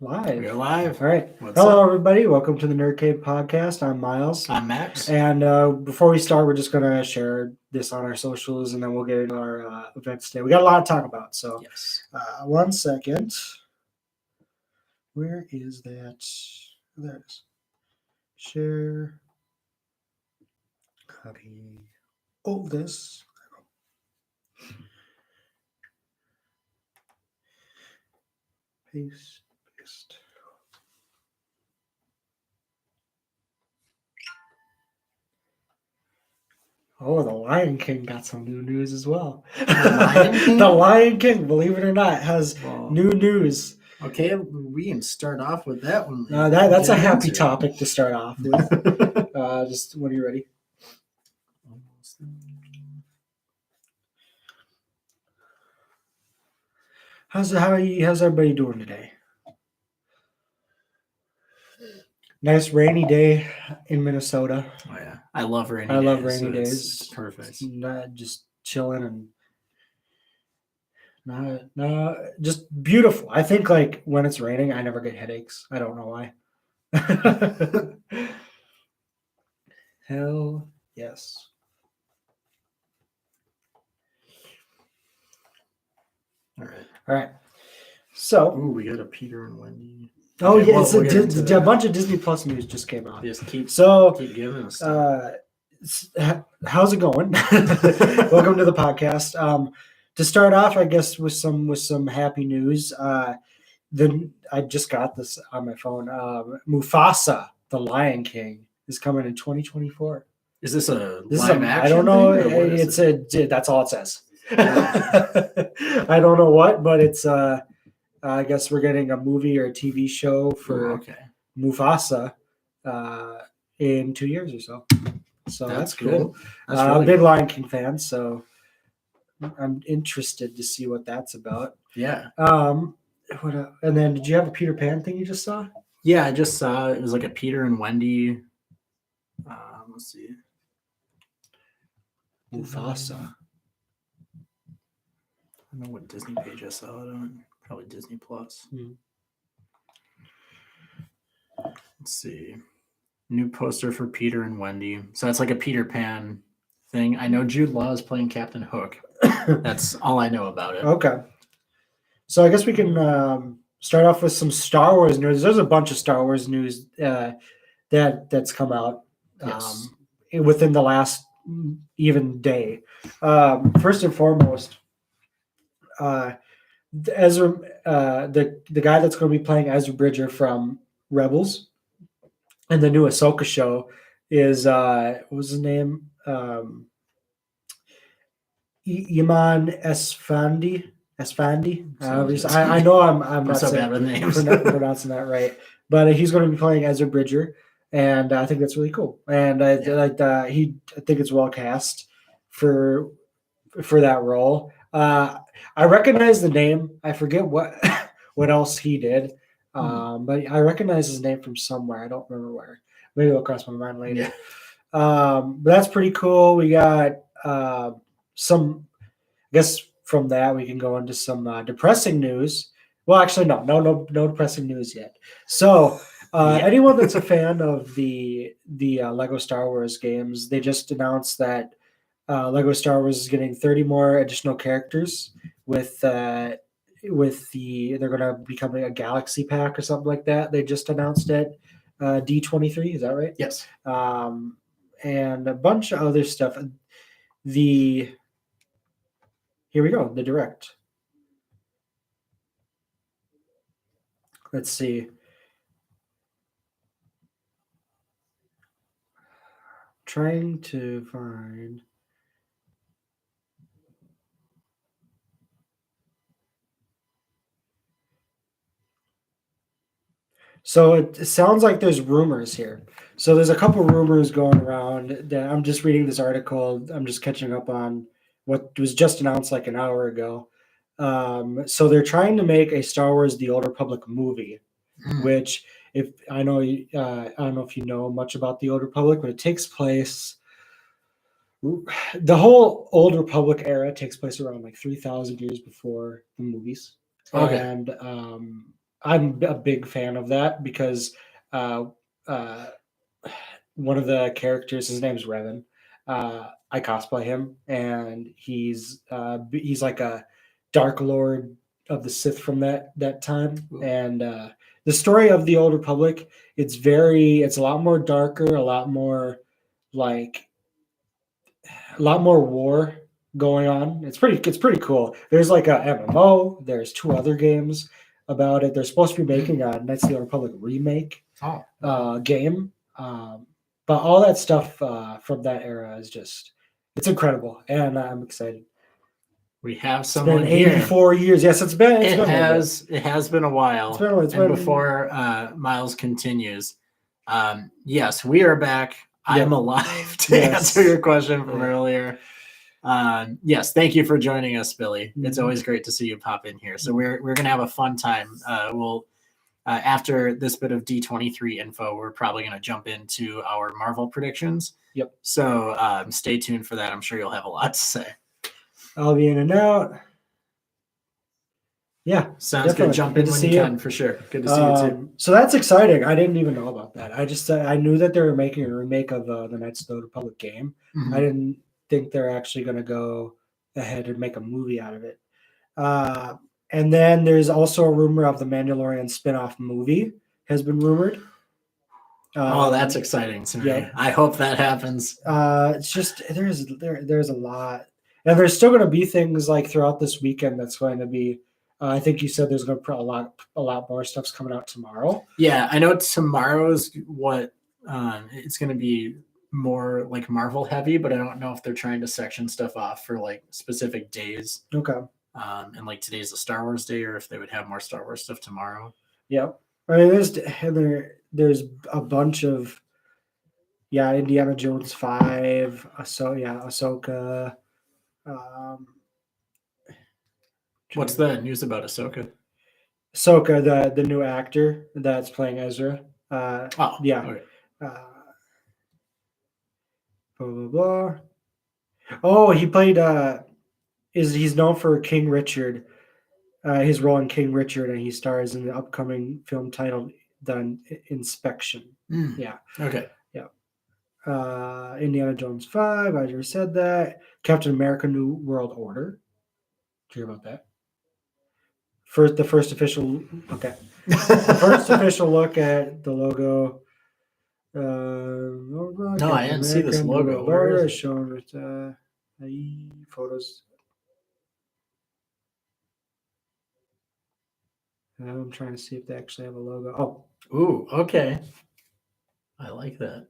live. We're live. All right. What's Hello, up? Everybody. Welcome to the Nerdkave podcast. I'm Miles. I'm Max. And before we start, we're just going to share this on our socials, and then we'll get into our events today. We got a lot to talk about. So, Yes. 1 second. Where is that? There it is. Share. Copy. Oh, this. Paste. Oh, the Lion King got some new news as well. The Lion King, believe it or not, has new news. Okay, we can start off with that one. That's a happy topic to start off with. Just when you're ready. How's everybody doing today? Nice rainy day in Minnesota. Oh yeah, I love rainy days. I love rainy days. It's perfect. Just chilling and just beautiful. I think like when it's raining, I never get headaches. I don't know why. Hell yes. All right. So, we got a Peter and Wendy. Oh okay, yeah, it's a bunch of Disney Plus news just came out. Just keep giving us stuff. How's it going? Welcome to the podcast. To start off, I guess with some happy news. I just got this on my phone. Mufasa, the Lion King, is coming in 2024. Is this a live action? I don't know. That's all it says. I don't know what, but it's I guess we're getting a movie or a TV show for Mufasa in 2 years or so. So that's cool. I'm a big Lion King fan, so I'm interested to see what that's about. Yeah. And then did you have a Peter Pan thing you just saw? Yeah, I just saw it was like a Peter and Wendy. Let's see. Mufasa. I don't know what Disney page I saw it on. Probably Disney Plus. Let's see. New poster for Peter and Wendy. So that's like a Peter Pan thing. I know Jude Law is playing Captain Hook. That's all I know about it. Okay. So I guess we can start off with some Star Wars news. There's a bunch of Star Wars news that's come out within the last even day. First and foremost, Ezra, the guy that's going to be playing Ezra Bridger from Rebels and the new Ahsoka show is what was his name? Iman Esfandi. I know I'm not so bad with names. pronouncing that right, but he's going to be playing Ezra Bridger, and I think that's really cool. And I think it's well cast for that role. I recognize the name. I forget what else he did, but I recognize his name from somewhere. I don't remember where. Maybe it'll cross my mind later. Yeah. But that's pretty cool. We got some. I guess from that we can go into some depressing news. Well, actually, no depressing news yet. So, anyone that's a fan of the Lego Star Wars games, they just announced that Lego Star Wars is getting 30 more additional characters with they're going to be becoming a Galaxy Pack or something like that. They just announced it. D23, is that right? Yes. And a bunch of other stuff. Here we go, the Direct. Let's see. Trying to find. So it sounds like there's rumors here. So there's a couple rumors going around that I'm just reading this article. I'm just catching up on what was just announced like an hour ago. So they're trying to make a Star Wars: The Old Republic movie, which I don't know if you know much about The Old Republic, but it takes place. The whole Old Republic era takes place around like 3,000 years before the movies. Okay. And I'm a big fan of that because uh, uh, one of the characters, his name's Revan. I cosplay him, and he's like a Dark Lord of the Sith from that time. Ooh. And the story of the Old Republic, it's a lot more darker, like a lot more war going on. It's pretty cool. There's like a MMO. There's 2 other games about it. They're supposed to be making a Knights of the Old Republic remake game. But all that stuff from that era is it's incredible, and I'm excited. We have It's someone been here. 84 years. Yes, it has been a while. Before Miles continues, yes, we are back. I am alive to answer your question from earlier. Yes, thank you for joining us, Billy. It's always great to see you pop in here. So we're gonna have a fun time. We'll after this bit of D23 info, we're probably gonna jump into our Marvel predictions. Yep. So stay tuned for that. I'm sure you'll have a lot to say. I'll be in and out. Yeah, sounds good. Jump in when you can, for sure. Good to see you too. So that's exciting. I didn't even know about that. I knew that they were making a remake of the Knights of the Old Republic game. Mhm. I didn't think they're actually going to go ahead and make a movie out of it. And then there's also a rumor of the Mandalorian spin-off movie has been rumored. Oh, that's exciting to me. Yeah. I hope that happens. It's just there's a lot, and there's still going to be things like throughout this weekend that's going to be. I think you said there's going to be a lot more stuff's coming out tomorrow. Yeah, I know tomorrow's what it's going to be more like Marvel heavy, but I don't know if they're trying to section stuff off for like specific days. Okay. And like today's a Star Wars day, or if they would have more Star Wars stuff tomorrow. Yeah, I mean, there's a bunch of Indiana Jones 5, Ahsoka. What's the news about Ahsoka? Ahsoka, the new actor that's playing Ezra. Yeah. Okay. Blah blah blah. Oh, he played. He's known for King Richard, his role in King Richard, and he stars in the upcoming film titled "The Inspection." Yeah. Okay. Yeah. Indiana Jones 5. I just said that. Captain America: New World Order. Did you hear about that? The first official. Okay. The first official look at the logo. No, I didn't see this logo. Where is it? Shown with photos. I'm trying to see if they actually have a logo. Oh. Ooh, okay. I like that.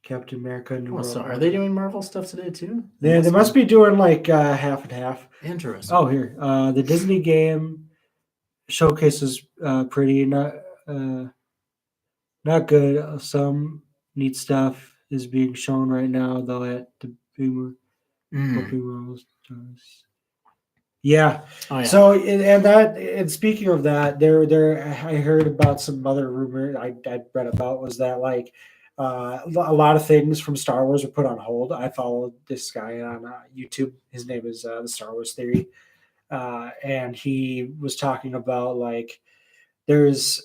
Captain America. So are they doing Marvel stuff today too? They must be doing like half and half. Interesting. Oh, here. The Disney game showcases pretty not good. Some neat stuff is being shown right now, though, at the Boomer. Yeah. Oh, yeah. So and speaking of that, I heard about some other rumor I read about was that like a lot of things from Star Wars were put on hold. I followed this guy on YouTube. His name is the Star Wars Theory, and he was talking about like there's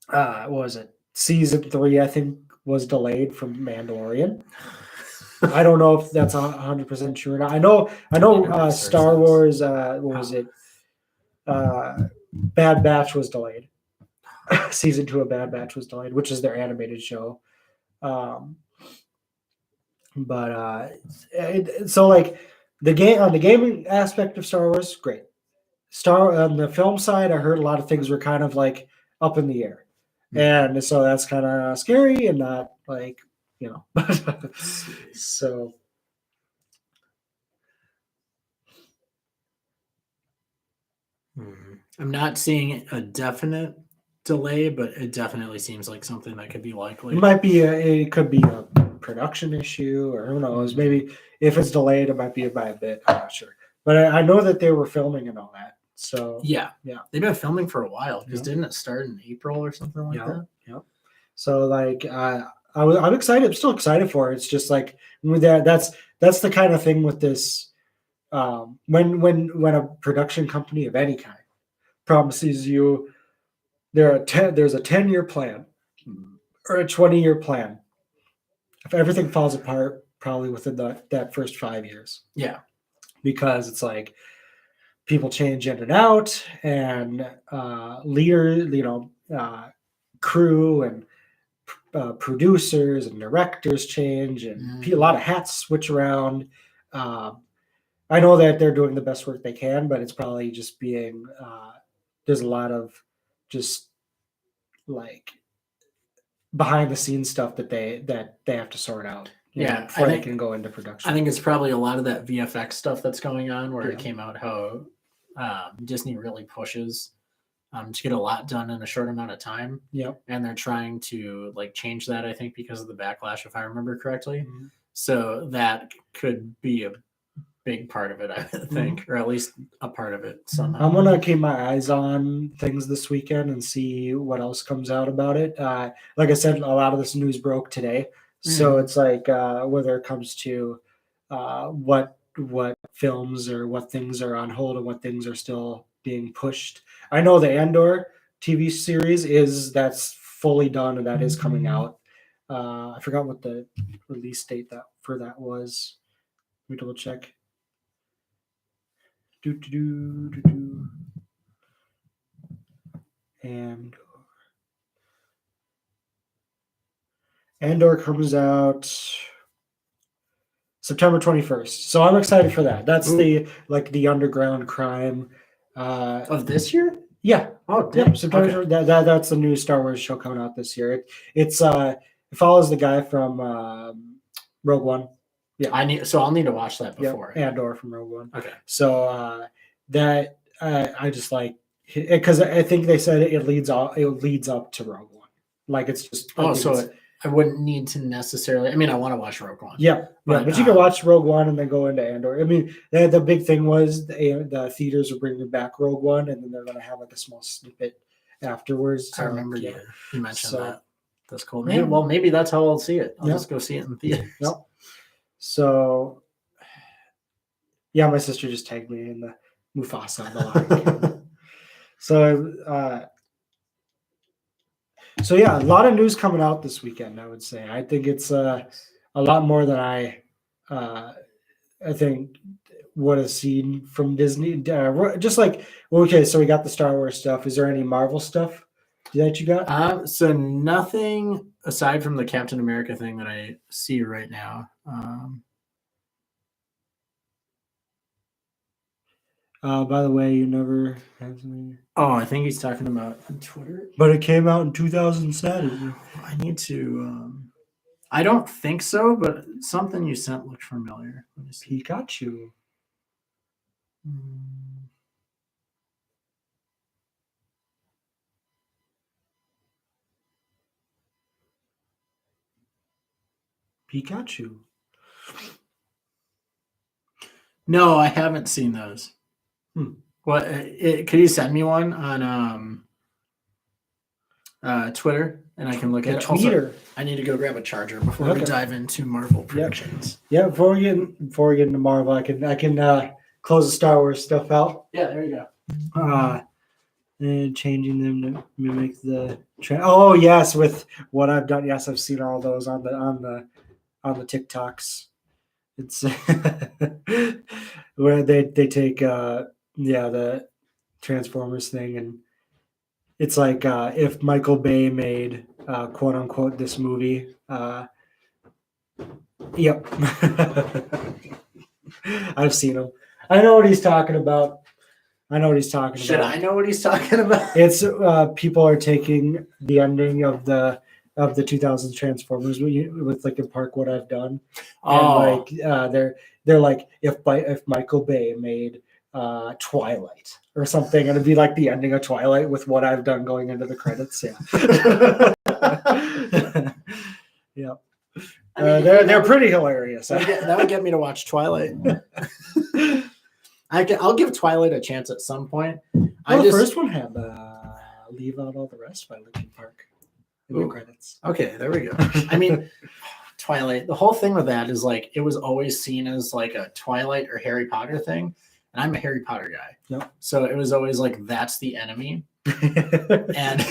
what was it? Season 3, I think, was delayed from Mandalorian. I don't know if that's 100% true or not. I know Star Wars, what was it? Bad Batch was delayed. Season 2 of Bad Batch was delayed, which is their animated show. So like on the gaming aspect of Star Wars, great. On the film side, I heard a lot of things were kind of like up in the air. And so that's kind of scary and not like, so. I'm not seeing a definite delay, but it definitely seems like something that could be likely. It could be a production issue, or who knows, maybe if it's delayed, it might be by a bit. I'm not sure. But I know that they were filming and all that. So yeah, they've been filming for a while because didn't it start in April or something like that? Yeah. So like I'm excited. I'm still excited for it. It's just like with that's the kind of thing with this. When a production company of any kind promises you there's a 10-year plan or a 20-year plan. If everything falls apart, probably within that first 5 years. Yeah. Because it's like people change in and out, and leader, crew and producers and directors change, and a lot of hats switch around. I know that they're doing the best work they can, but it's probably just being there's a lot of just like behind the scenes stuff that they have to sort out. Before they can go into production. I think it's probably a lot of that VFX stuff that's going on, where it came out how Disney really pushes to get a lot done in a short amount of time. Yep. And they're trying to like change that, I think, because of the backlash, if I remember correctly. Mm-hmm. So that could be a big part of it, I think, or at least a part of it somehow. I'm gonna keep my eyes on things this weekend and see what else comes out about it. Like I said, a lot of this news broke today. So it's like whether it comes to what films or what things are on hold and what things are still being pushed. I know the Andor TV series that's fully done and that is coming out. I forgot what the release date for that was. Let me double check. And Andor comes out September 21st. So I'm excited for that. That's the underground crime of this year? Yeah. Oh, damn. September. Okay. That's the new Star Wars show coming out this year. It follows the guy from Rogue One. Yeah. I'll need to watch that before. Andor from Rogue One. Okay. So that I just like because I think they said it leads up to Rogue One. Like it's just I wouldn't need to necessarily. I mean, I want to watch Rogue One. Yeah, but you can watch Rogue One and then go into Andor. I mean, the big thing was the theaters are bringing back Rogue One, and then they're going to have like a small snippet afterwards. I remember you mentioned that. That's cool. Maybe that's how I'll see it. I'll just go see it in the theaters. Yep. So, yeah, my sister just tagged me in the Mufasa. So yeah, a lot of news coming out this weekend, I would say. I think it's a lot more than I think would have seen from Disney. Just like, okay, so we got the Star Wars stuff. Is there any Marvel stuff that you got? So nothing aside from the Captain America thing that I see right now. By the way, you never have me. Oh, I think he's talking about on Twitter. But it came out in 2007. I need to. I don't think so, but something you sent looked familiar. Let me see. Pikachu. Pikachu. No, I haven't seen those. What? Could you send me one on Twitter, and I can look at it? Twitter. Also, I need to go grab a charger before we dive into Marvel predictions. Yeah, before we get into Marvel, I can close the Star Wars stuff out. Yeah, there you go. And changing them to mimic the trend. Oh yes, with what I've done. Yes, I've seen all those on the TikToks. It's where they take the Transformers thing, and it's like if Michael Bay made quote unquote this movie. Yep. I've seen him. I know what he's talking about. Should I know what he's talking about? It's people are taking the ending of the 2000s Transformers with like in Park What I've Done. Oh, and they're like if Michael Bay made Twilight or something, and it'd be like the ending of Twilight with What I've Done going into the credits. Yeah. Yeah. They're pretty hilarious. That would get me to watch Twilight. I'll give Twilight a chance at some point. The first one had Leave Out All the Rest by Linkin Park in the credits. Okay, there we go. I mean, Twilight, the whole thing with that is like it was always seen as like a Twilight or Harry Potter thing. and I'm a Harry Potter guy. Yep. So it was always like, that's the enemy. And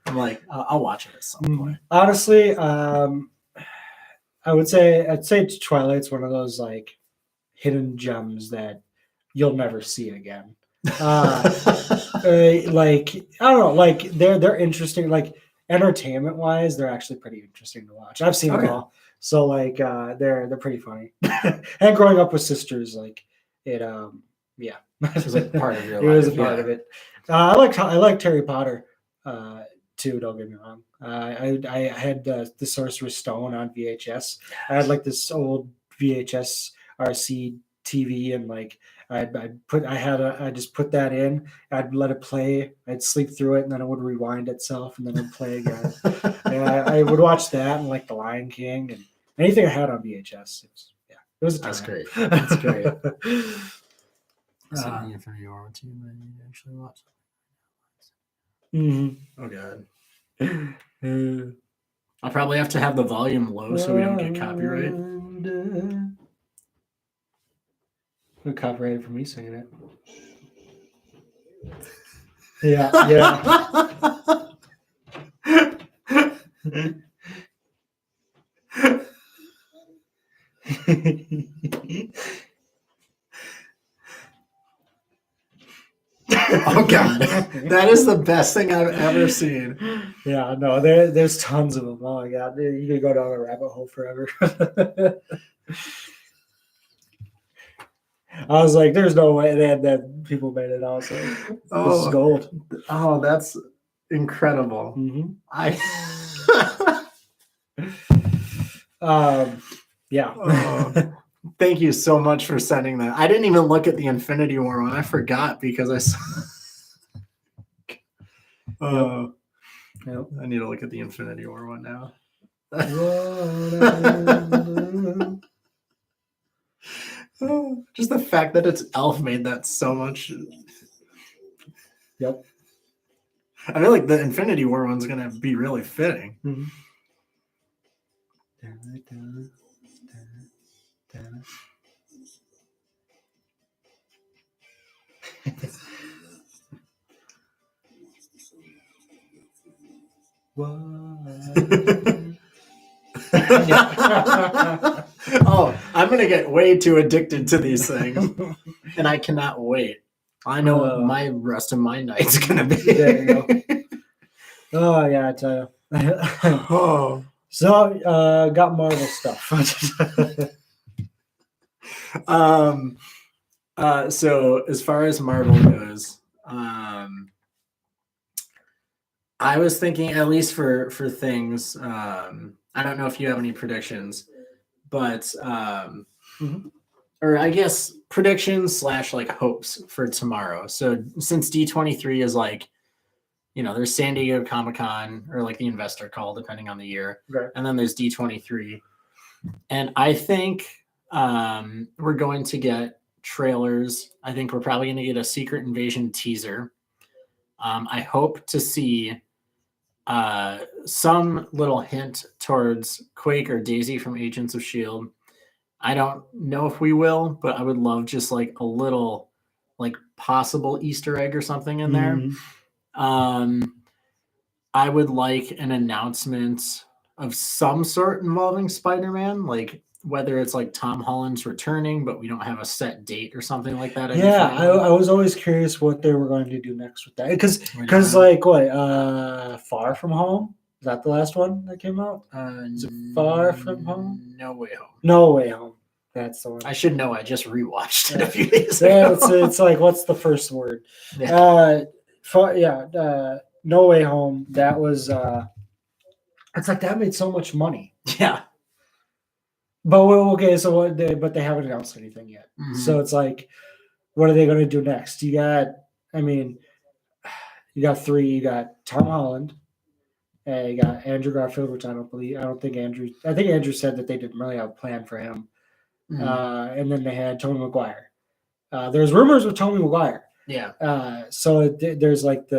I'm like, I'll watch it at some point. Honestly, I'd say Twilight's one of those like hidden gems that you'll never see again. Like I don't know, like they're interesting. Like entertainment wise, they're actually pretty interesting to watch. I've seen them all, so like they're pretty funny. And growing up with sisters, like it, yeah, it was like part of your life. It was a part of it. I liked Harry Potter too. Don't get me wrong. I had the Sorcerer's Stone on VHS. I had like this old VHS RC TV, and like I just put that in. I'd let it play. I'd sleep through it, and then it would rewind itself, and then it'd play again. And I would watch that and like The Lion King and anything I had on VHS. It was a time. That's great. That's great. Something Infinity War with you, I need to actually watch. Oh god. I'll probably have to have the volume low so we don't get copyright. We're copyrighted for me singing it. Yeah. Oh god, that is the best thing I've ever seen. Yeah, no, there's tons of them. Oh my god, you could go down a rabbit hole forever. I was like, there's no way that people made it out. So this is gold. Oh, that's incredible. Yeah. Thank you so much for sending that. I didn't even look at the Infinity War one. I forgot because I saw. Yep. I need to look at the Infinity War one now. Just the fact that it's Elf made that so much. Yep. I feel like the Infinity War one's gonna be really fitting. Oh, I'm gonna get way too addicted to these things, and I cannot wait. I know what my rest of my night's gonna be. There you go. Oh yeah, I tell you. So got Marvel stuff. So as far as Marvel goes, I was thinking, at least for things, I don't know if you have any predictions, but or I guess predictions / like hopes for tomorrow. So since D23 is like, there's San Diego Comic-Con or like the investor call, depending on the year. Right. And then there's D23. And I think we're going to get trailers. I think we're probably going to get a Secret Invasion teaser. I hope to see some little hint towards Quake or Daisy from Agents of S.H.I.E.L.D. I don't know if we will, but I would love just like a little like possible Easter egg or something in there. I would like an announcement of some sort involving Spider-Man, like whether it's like Tom Holland's returning, but we don't have a set date or something like that. Yeah, I was always curious what they were going to do next with that. Because like what, Far From Home? Is that the last one that came out? Is it Far From Home? No Way Home. No Way Home. That's the one. I should know. I just rewatched it a few days ago. It's like, what's the first word? Yeah. No Way Home. That was. It's like that made so much money. Yeah. But okay, so but they haven't announced anything yet. So it's like, what are they going to do next? You got three. You got Tom Holland. You got Andrew Garfield, which I think Andrew said that they didn't really have a plan for him. And then they had Tobey Maguire. There's rumors with Tobey Maguire. Yeah. So there's like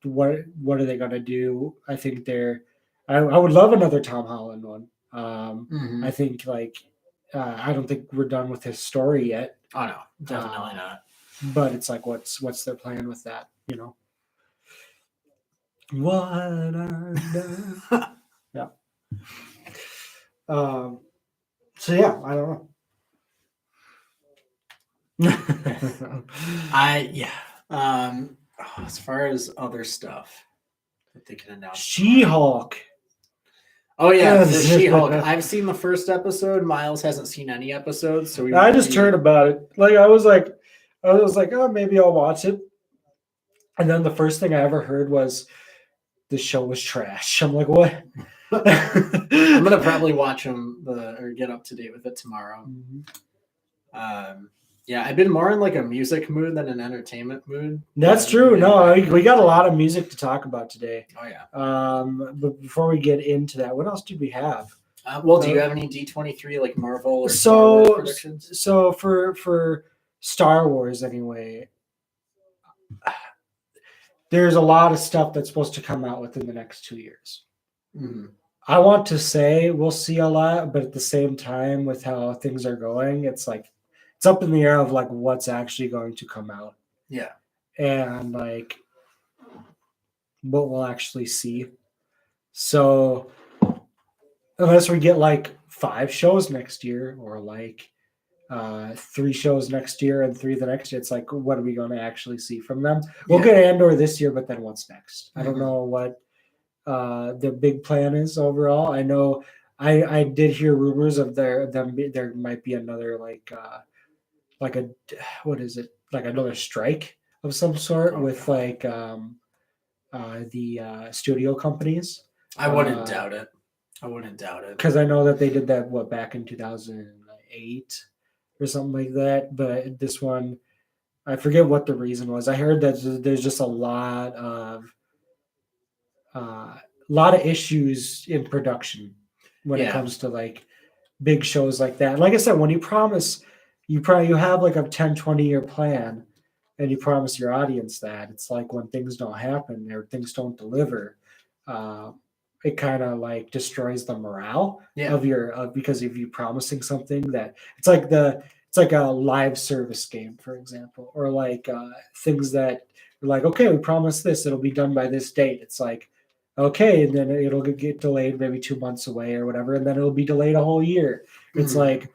what are they going to do? I think I would love another Tom Holland one. I think I don't think we're done with his story yet. Oh no, definitely not. But it's like, what's their plan with that? What yeah. So yeah, I don't know. As far as other stuff that they can announce, She-Hulk. Oh yeah, for She-Hulk. I've seen the first episode. Miles hasn't seen any episodes, so I just heard about it. Like I was like, oh, maybe I'll watch it. And then the first thing I ever heard was the show was trash. I'm like, what? I'm gonna probably watch them or get up to date with it tomorrow. Mm-hmm. Yeah, I've been more in like a music mood than an entertainment mood. That's true. No, we got a lot of music to talk about today. Oh yeah. But before we get into that, what else do we have? Well, do you have any D23 like Marvel or Star Wars predictions? So for Star Wars anyway, there's a lot of stuff that's supposed to come out within the next 2 years. Mm-hmm. I want to say we'll see a lot, but at the same time, with how things are going, it's like it's up in the air of like what's actually going to come out. Yeah. And like what we'll actually see. So unless we get like 5 shows next year or like 3 shows next year and 3 the next year, it's like, what are we going to actually see from them? We'll get Andor this year, but then what's next? I don't know what their big plan is overall. I know I did hear rumors of there might be another like what is it, like another strike of some sort with like the studio companies. I wouldn't doubt it. Because I know that they did that back in 2008 or something like that. But this one, I forget what the reason was. I heard that there's just a lot of issues in production when it comes to like big shows like that. And like I said, when you promise, you have like a 10-20 year plan and you promise your audience that, it's like when things don't happen or things don't deliver, it kind of like destroys the morale of because of you promising something that it's like a live service game, for example, or like things that are like, okay, we promise this, it'll be done by this date. It's like, okay, and then it'll get delayed maybe 2 months away or whatever, and then it'll be delayed a whole year. It's like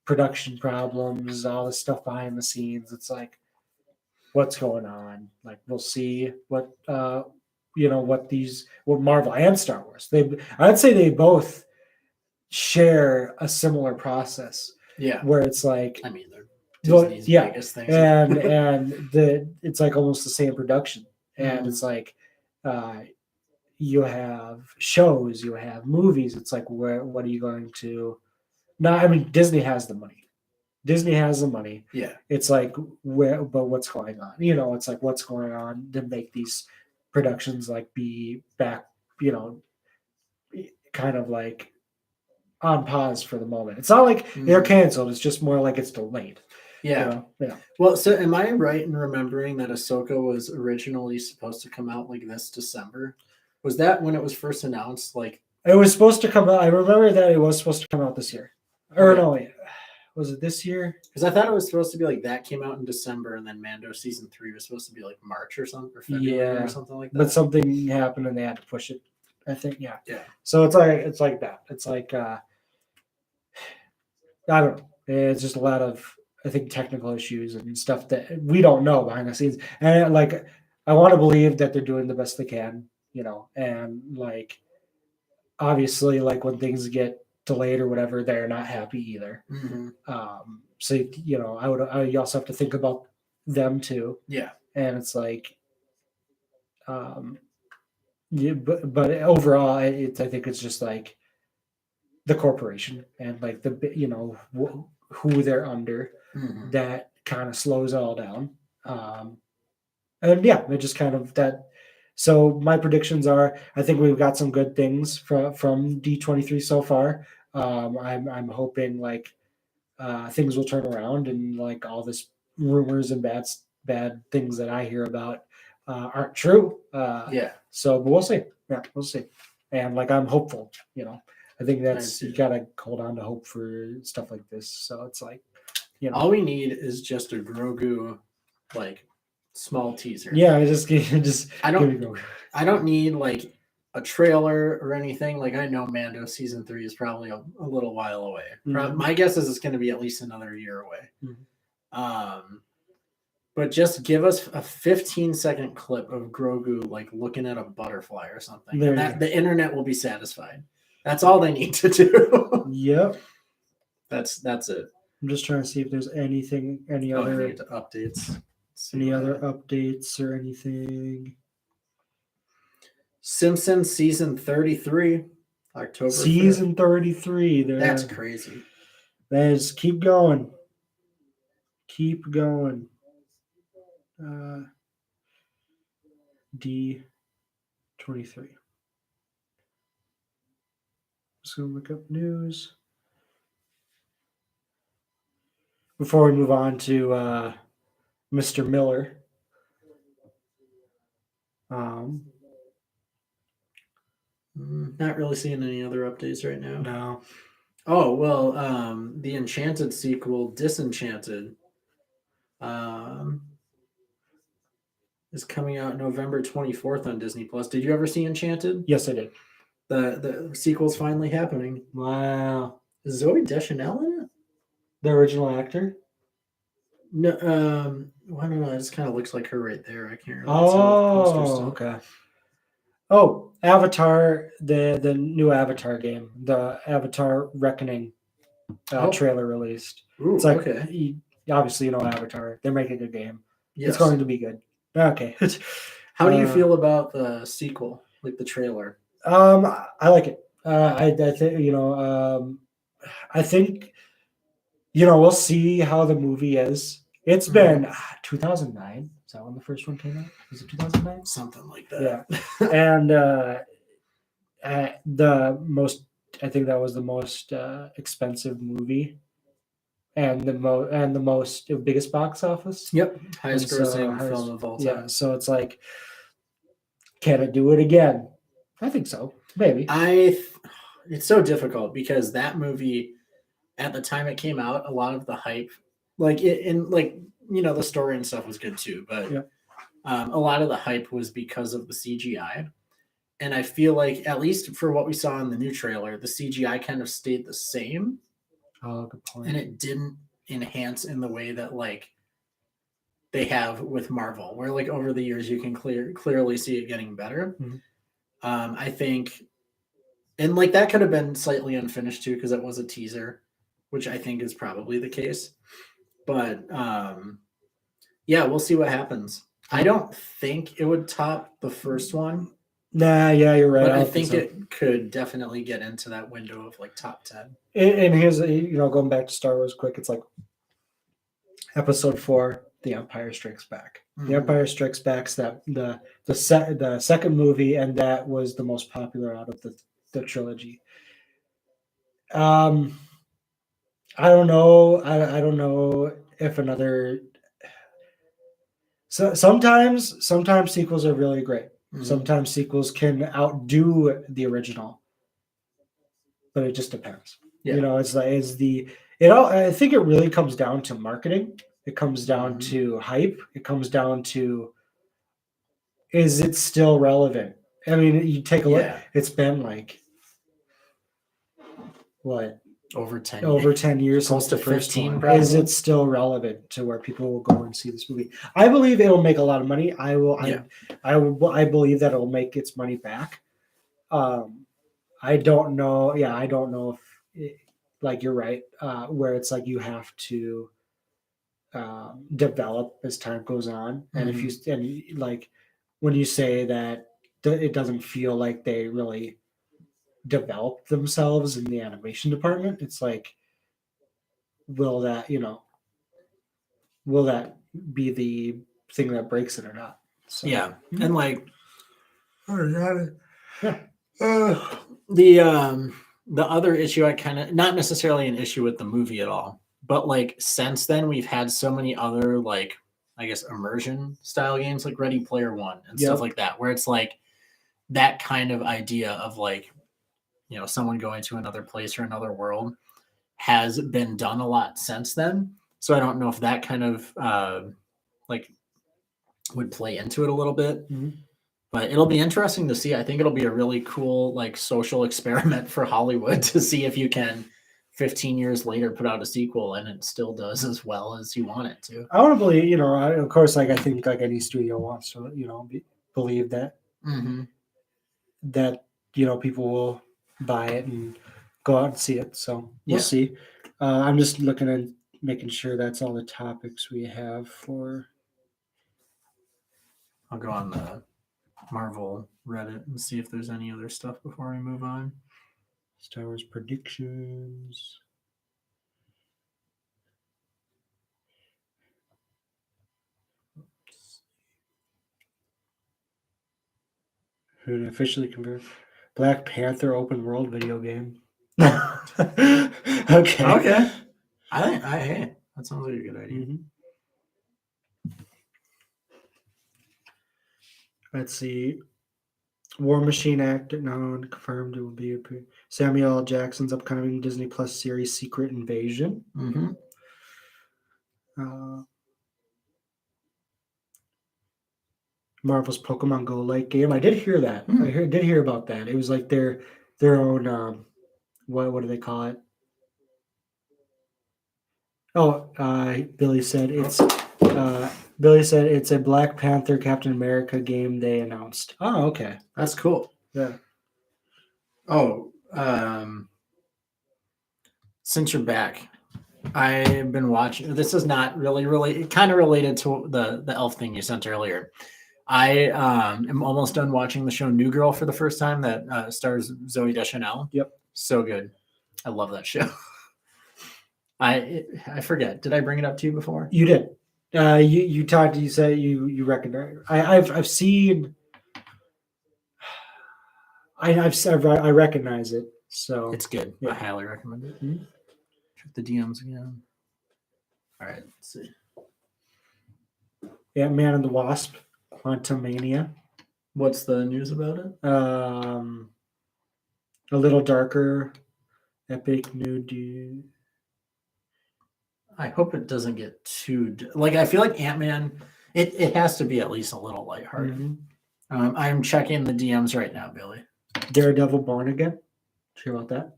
production problems, all this stuff behind the scenes. It's like, what's going on? Like, we'll see what what Marvel and Star Wars. I'd say they both share a similar process. Yeah, where it's like, I mean, they're Disney's biggest things, and it's like almost the same production, and it's like you have shows, you have movies. It's like, what are you going to? No, I mean, Disney has the money. Yeah. It's like, but what's going on? It's like, what's going on to make these productions like be back, kind of like on pause for the moment. It's not like they're canceled. It's just more like it's delayed. Yeah. Well, so am I right in remembering that Ahsoka was originally supposed to come out like this December? Was that when it was first announced? Like, it was supposed to come out. I remember that it was supposed to come out this year. Or no, was it this year? Because I thought it was supposed to be like that came out in December, and then Mando season 3 was supposed to be like March or something, or February or something like that. But something happened and they had to push it. I think, yeah. So it's like that. It's like I don't know. It's just a lot of, I think, technical issues and stuff that we don't know behind the scenes. And like, I want to believe that they're doing the best they can, and like, obviously, like when things get delayed or whatever, they're not happy either. So I also have to think about them too. Yeah. And it's like, but overall, I think it's just like the corporation and like who they're under that kind of slows it all down. And yeah, it just kind of that. So my predictions are, I think we've got some good things from D23 so far. I'm hoping like things will turn around and like all this rumors and bad things that I hear about aren't true. So, but we'll see. Yeah, we'll see. And like, I'm hopeful. I think that's, you gotta hold on to hope for stuff like this. So it's like, All we need is just a Grogu, like, small teaser. Yeah, just. I don't need like a trailer or anything. Like, I know Mando season 3 is probably a little while away. Mm-hmm. My guess is it's going to be at least another year away. Mm-hmm. But just give us a 15-second clip of Grogu like looking at a butterfly or something. And the internet will be satisfied. That's all they need to do. Yep. That's it. I'm just trying to see if there's any other updates. Any other updates or anything? Simpsons season 33, October. Season 33. That's crazy. Keep going. Keep going. D23. Just gonna look up news before we move on to Mr. Miller. Not really seeing any other updates right now. No. Oh, well, the Enchanted sequel, Disenchanted, is coming out November 24th on Disney Plus. Did you ever see Enchanted? Yes, I did. The sequel's finally happening. Wow. Is Zoe Deschanel in it? The original actor? No, I don't know. It just kind of looks like her right there. I can't really tell. Okay. Oh, Avatar, the new Avatar game, the Avatar Reckoning trailer released. Ooh, it's like, okay. Obviously, you know Avatar. They're making a game. Yes. It's going to be good. Okay. How do you feel about the sequel, like the trailer? I like it. I think I think we'll see how the movie is. It's been 2009. Is that when the first one came out? Was it 2009? Something like that. Yeah. And I think that was the most expensive movie, and the biggest box office. Yep, highest grossing film of all time. Yeah, so it's like, can it do it again? I think so. Maybe. It's so difficult because that movie, at the time it came out, a lot of the hype, the story and stuff was good too, but a lot of the hype was because of the CGI. And I feel like, at least for what we saw in the new trailer, the CGI kind of stayed the same. Oh, good point. And it didn't enhance in the way that they have with Marvel, where over the years you can clearly see it getting better. Mm-hmm. I think, and that could have been slightly unfinished too, because it was a teaser, which I think is probably the case. But we'll see what happens. I don't think it would top the first one. Nah, yeah, you're right. But I think it could definitely get into that window of top 10. And here's, going back to Star Wars quick, it's like Episode 4, The Empire Strikes Back. Mm-hmm. The Empire Strikes Back's the second movie, and that was the most popular out of the trilogy. I don't know. I don't know if another. So sometimes sequels are really great. Mm-hmm. Sometimes sequels can outdo the original, but it just depends. Yeah. I think it really comes down to marketing. It comes down to hype. It comes down to, is it still relevant? I mean, you take a look. It's been what? Over 10 years since the first 15, one. Is it still relevant to where people will go and see this movie? I believe it'll make a lot of money. I believe that it'll make its money back. I don't know. Yeah, I don't know if you're right. Where it's you have to develop as time goes on, and if you when you say that it doesn't feel like they really develop themselves in the animation department, it's will that be the thing that breaks it or not? So, yeah. And the other issue, I kind of, not necessarily an issue with the movie at all, but since then we've had so many other I guess immersion style games like Ready Player One and stuff like that, where it's that kind of idea of someone going to another place or another world has been done a lot since then. So I don't know if that kind of would play into it a little bit. Mm-hmm. But it'll be interesting to see. I think it'll be a really cool social experiment for Hollywood to see if you can 15 years later put out a sequel and it still does as well as you want it to. I want to believe, of course, I think any studio wants to, believe that that people will buy it and go out and see it. So we'll see. I'm just looking at making sure that's all the topics we have for. I'll go on the Marvel Reddit and see if there's any other stuff before we move on. Star Wars predictions. Who officially confirmed Black Panther open world video game. Okay. Hey, that sounds like a good idea. Mm-hmm. Let's see. War Machine actor known confirmed it will be Samuel L. Jackson's upcoming Disney Plus series Secret Invasion. Mm-hmm. Marvel's Pokemon Go like game. I did hear that. I did hear about that. It was like their own. What do they call it? Oh, Billy said it's. Billy said it's a Black Panther Captain America game they announced. Oh, okay. That's cool. Yeah. Oh, since you're back, I've been watching. This is not really kind of related to the elf thing you sent earlier. I am almost done watching the show New Girl for the first time that stars Zooey Deschanel. Yep. So good. I love that show. I forget. Did I bring it up to you before? You did. You talked. You said you recognize. I've seen. I recognize it. So it's good. Yeah. I highly recommend it. Mm-hmm. Check the DMs again. All right. Let's see. Ant-Man and the Wasp, Quantumania. What's the news about it? A little darker, epic new dude. I hope it doesn't get too I feel like Ant-Man. It has to be at least a little lighthearted. Mm-hmm. I'm checking the DMs right now, Billy. Daredevil Born Again. Did you hear about that?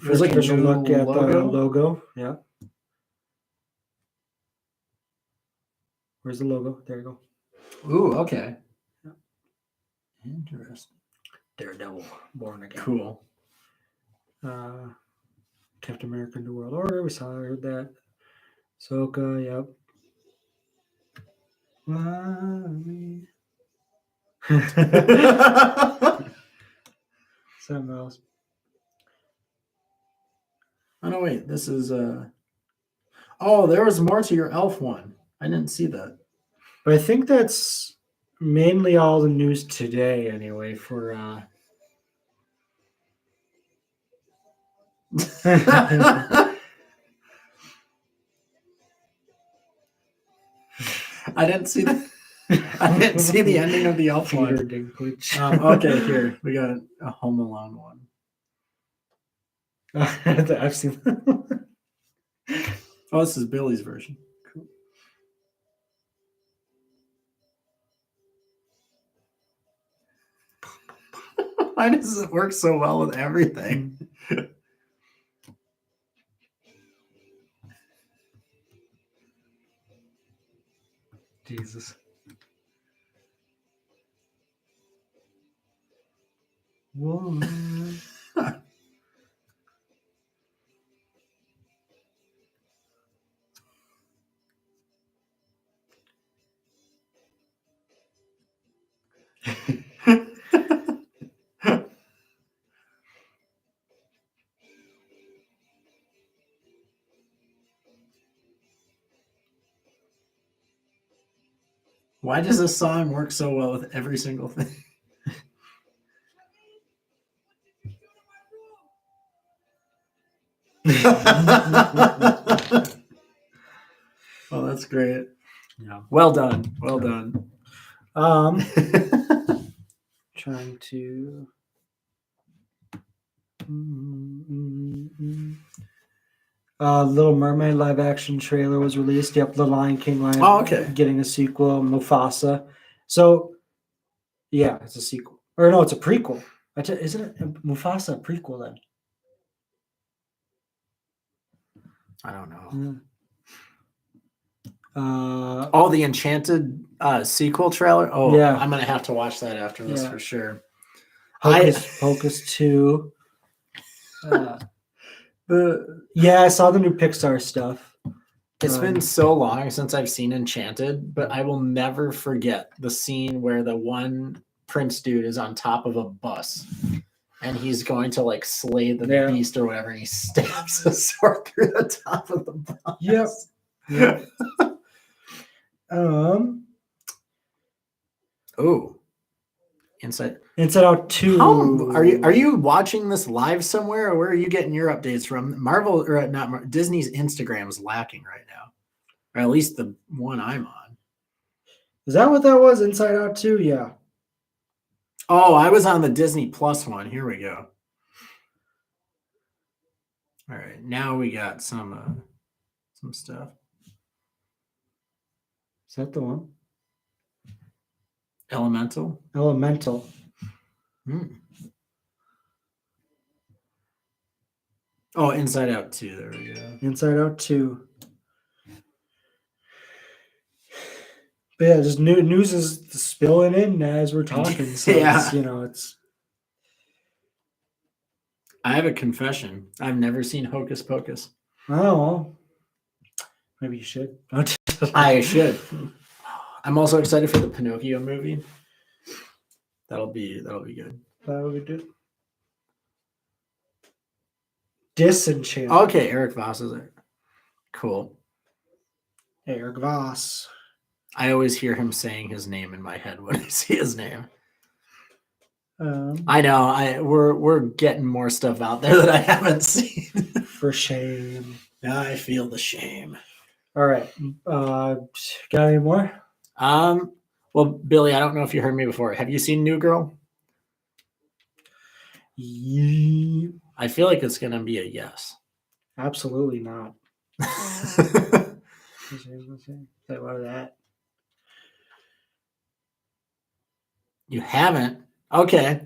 There's like a look at the logo. Yeah. Where's the logo? There you go. Ooh, okay. Yeah. Interesting. Daredevil Born Again. Cool. Captain America New World Order. I heard that. Ahsoka, yep. Something else. Oh no, wait. This is Oh, there was more to your elf one. I didn't see that. But I think that's mainly all the news today, anyway. For I didn't see the ending of the elf one. Okay, here we got a Home Alone one. I've seen that. Oh, this is Billy's version. Cool. Why does it work so well with everything? Jesus. Woman. Why does this song work so well with every single thing? Oh, that's great. Yeah. Well done. Well done. Trying to. Little Mermaid live action trailer was released. Yep, The Lion King getting a sequel. Mufasa. So, yeah, it's a sequel. Or no, it's a prequel. Isn't it Mufasa a prequel then? I don't know. The Enchanted sequel trailer. Oh, yeah. I'm gonna have to watch that after this for sure. Hocus 2. I saw the new Pixar stuff. It's been so long since I've seen Enchanted, but I will never forget the scene where the one prince dude is on top of a bus and he's going to like slay the beast or whatever, and he stabs a sword through the top of the bus. Yep. Inside Out 2. Are you watching this live somewhere, or where are you getting your updates from? Disney's Instagram is lacking right now, or at least the one I'm on. Is that what that was? Inside Out 2? Yeah. Oh, I was on the Disney Plus one. Here we go. All right, now we got some stuff. Is that the one? Elemental. Oh, Inside Out 2. There we go. Inside Out 2. But yeah, just news is spilling in as we're talking. So it's. I have a confession. I've never seen Hocus Pocus. Oh, well, maybe you should. I should. I'm also excited for the Pinocchio movie. That'll be good. That'll be good. Disenchanted. Okay, Eric Voss is there. Cool. Eric Voss. I always hear him saying his name in my head when I see his name. I know. We're getting more stuff out there that I haven't seen. For shame. I feel the shame. All right. Got any more? Well, Billy, I don't know if you heard me before. Have you seen New Girl? Yeah. I feel like it's gonna be a yes. Absolutely not. Say what of that? You haven't? Okay.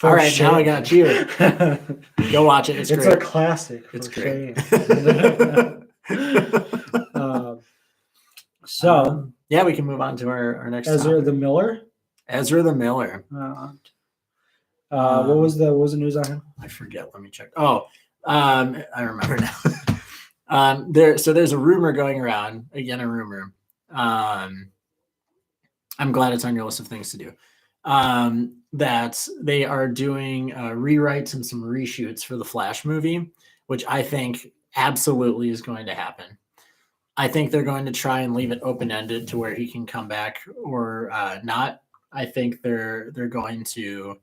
All right, now I got you. Go watch it. It's great. It's a classic. It's great. Yeah, we can move on to our next Ezra topic. the Miller. What was the news on him? I forget. Let me check. I remember now. There's a rumor going around. Again, a rumor. I'm glad it's on your list of things to do. That they are doing rewrites and some reshoots for the Flash movie, which I think absolutely is going to happen. I think they're going to try and leave it open-ended to where he can come back or not. I think they're going to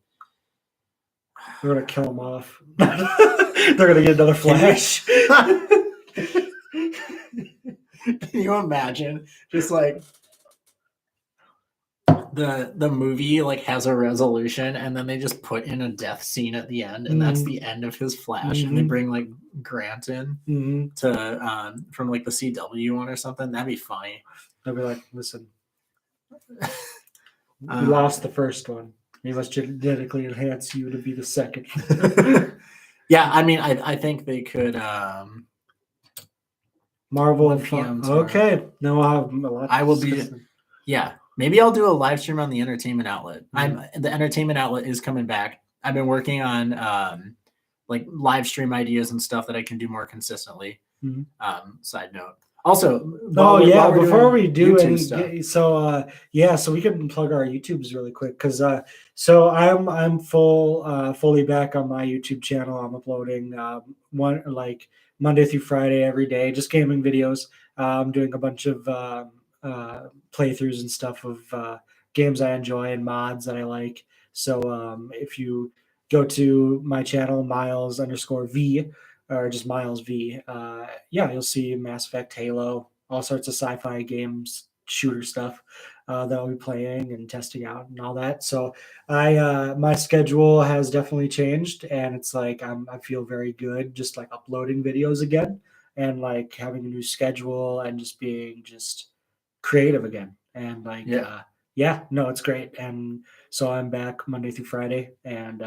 kill him off. They're going to get another Flash. Can you imagine? Just like the movie like has a resolution and then they just put in a death scene at the end and that's the end of his Flash and they bring like Grant in to from like the CW one or something. That'd be funny. They'll be like, listen, we lost the first one. We must genetically enhance you to be the second. Yeah, I mean, I think they could Marvel and okay. No, I'll have a lot. I will be. Yeah, maybe I'll do a live stream on the Entertainment Outlet. The Entertainment Outlet is coming back. I've been working on like live stream ideas and stuff that I can do more consistently. Side note. Also, before we do any stuff. So we can plug our YouTubes really quick because so I'm fully back on my YouTube channel. I'm uploading one like Monday through Friday every day, just gaming videos. I'm doing a bunch of playthroughs and stuff of games I enjoy and mods that I like. So if you go to my channel, Miles_V, or just Miles V, you'll see Mass Effect, Halo, all sorts of sci-fi games, shooter stuff that I'll be playing and testing out and all that. So my schedule has definitely changed, and it's like I feel very good just like uploading videos again and like having a new schedule and just being just creative again. And like, no, it's great. And so I'm back Monday through Friday, and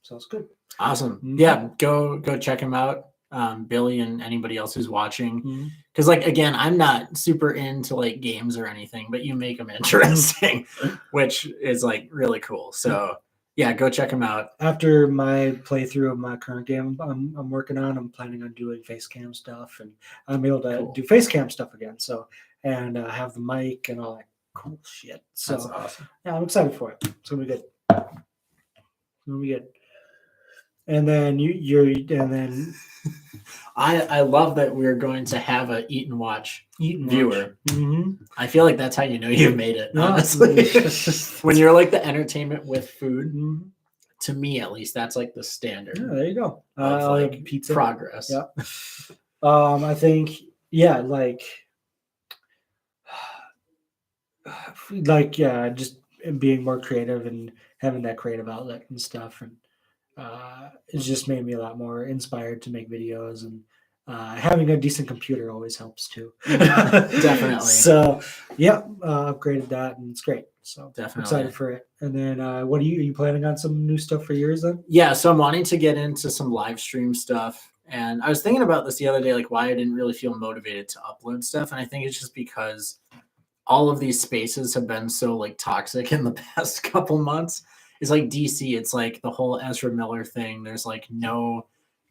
so it's good. Awesome. Mm-hmm. Yeah, go check him out. Billy and anybody else who's watching, because like again, I'm not super into like games or anything, but you make them interesting, which is like really cool. So yeah, go check him out. After my playthrough of my current game I'm working on, I'm planning on doing face cam stuff, and I'm able to do face cam stuff again. So and have the mic and all that cool shit. So that's awesome. Yeah, I'm excited for it. It's gonna be good. And then I love that we're going to have a eat and watch viewer. Mm-hmm. I feel like that's how you know you've made it, honestly. When you're like the entertainment with food, to me at least, that's like the standard. Yeah, there you go. Like pizza progress. Yeah. I think just being more creative and having that creative outlet and stuff, and it's just made me a lot more inspired to make videos, and having a decent computer always helps too. Definitely. So upgraded that, and it's great. So definitely excited for it. And then what are you planning on some new stuff for yours then? Yeah, so I'm wanting to get into some live stream stuff. And I was thinking about this the other day, like why I didn't really feel motivated to upload stuff. And I think it's just because all of these spaces have been so like toxic in the past couple months. It's like DC, it's like the whole Ezra Miller thing. There's like no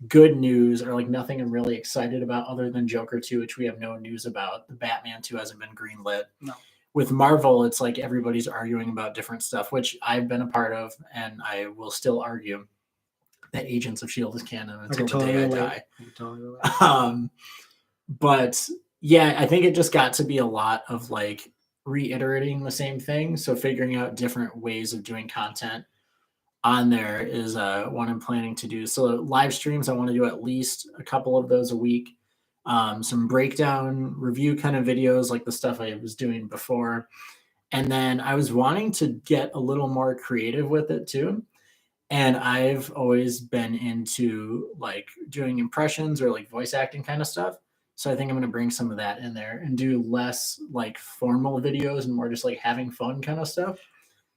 good news, or like nothing I'm really excited about other than Joker 2, which we have no news about. The Batman 2 hasn't been greenlit. No. With Marvel, it's like everybody's arguing about different stuff, which I've been a part of, and I will still argue that Agents of S.H.I.E.L.D. is canon until the day I die. But yeah, I think it just got to be a lot of like reiterating the same thing. So figuring out different ways of doing content on there is what I'm planning to do. So live streams, I want to do at least a couple of those a week. Some breakdown review kind of videos like the stuff I was doing before. And then I was wanting to get a little more creative with it too. And I've always been into like doing impressions or like voice acting kind of stuff. So I think I'm going to bring some of that in there and do less like formal videos and more just like having fun kind of stuff.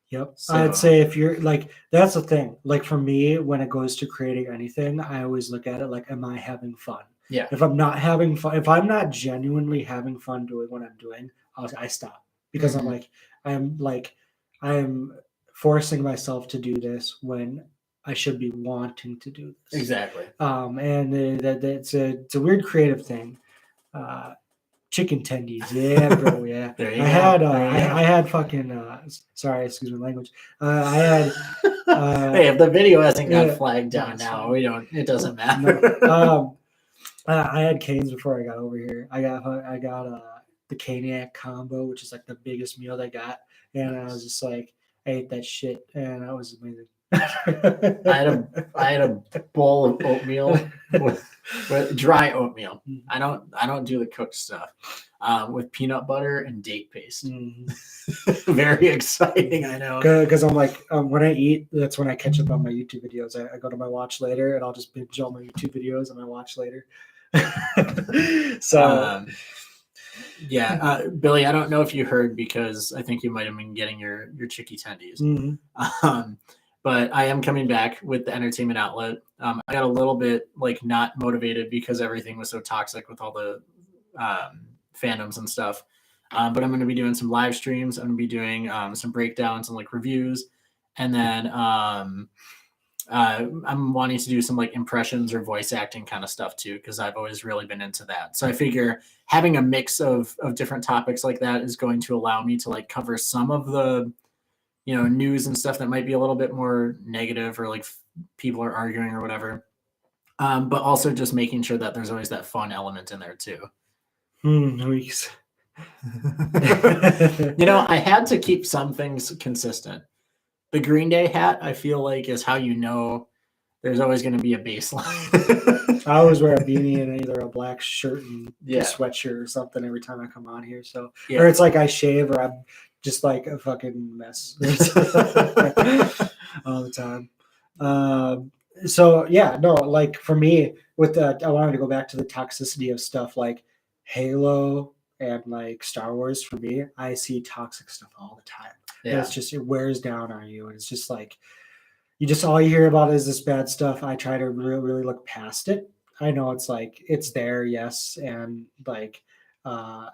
Yep. So, I'd say if you're like, that's the thing. Like for me, when it goes to creating anything, I always look at it like, am I having fun? Yeah. If I'm not having fun, if I'm not genuinely having fun doing what I'm doing, I stop, because I am forcing myself to do this when I should be wanting to do this. Exactly. And that's it's a weird creative thing. Chicken tendies, yeah, bro, yeah. I had fucking. Sorry, excuse my language. I had. Hey, if the video hasn't got flagged down now, we don't. It doesn't matter. No. I had canes before I got over here. I got the Caniac combo, which is like the biggest meal they got, and I was just like, I ate that shit, and that was amazing. I had a bowl of oatmeal with dry oatmeal. I don't do the cooked stuff with peanut butter and date paste. Very exciting, I know. Because I'm like, when I eat, that's when I catch up on my YouTube videos. I go to my watch later, and I'll just binge all my YouTube videos and my watch later. So. Billy, I don't know if you heard, because I think you might have been getting your chicky tendies. But I am coming back with the entertainment outlet. I got a little bit like not motivated because everything was so toxic with all the fandoms and stuff. But I'm going to be doing some live streams. I'm going to be doing some breakdowns and like reviews. And then I'm wanting to do some like impressions or voice acting kind of stuff too, because I've always really been into that. So I figure having a mix of different topics like that is going to allow me to like cover some of the, news and stuff that might be a little bit more negative, or like people are arguing or whatever. But also just making sure that there's always that fun element in there too. Weeks. I had to keep some things consistent. The Green Day hat, I feel like, is how there's always going to be a baseline. I always wear a beanie and either a black shirt and a sweatshirt or something every time I come on here. So, or it's like I shave, or I'm just like a fucking mess all the time. So yeah, no, like for me, with the, I wanted to go back to the toxicity of stuff like Halo and like Star Wars. For me, I see toxic stuff all the time. And it's just, it wears down on you, and it's just like you just, all you hear about is this bad stuff. I try to really, really look past it. I know it's like it's there, yes, and like uh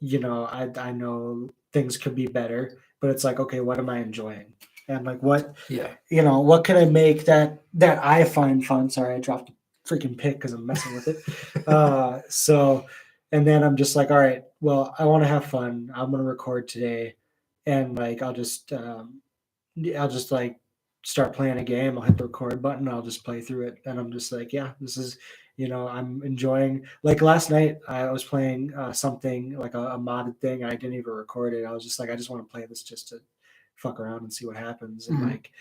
I know things could be better, but it's like, okay, what am I enjoying? And like what what can I make that I find fun? Sorry, I dropped a freaking pick because I'm messing with it. So and then I'm just like, all right, well, I want to have fun. I'm gonna record today, and like I'll just like start playing a game. I'll hit the record button. I'll just play through it, and I'm just like, yeah, this is, I'm enjoying. Like last night, I was playing something like a modded thing. I didn't even record it. I was just like, I just want to play this just to fuck around and see what happens. And like,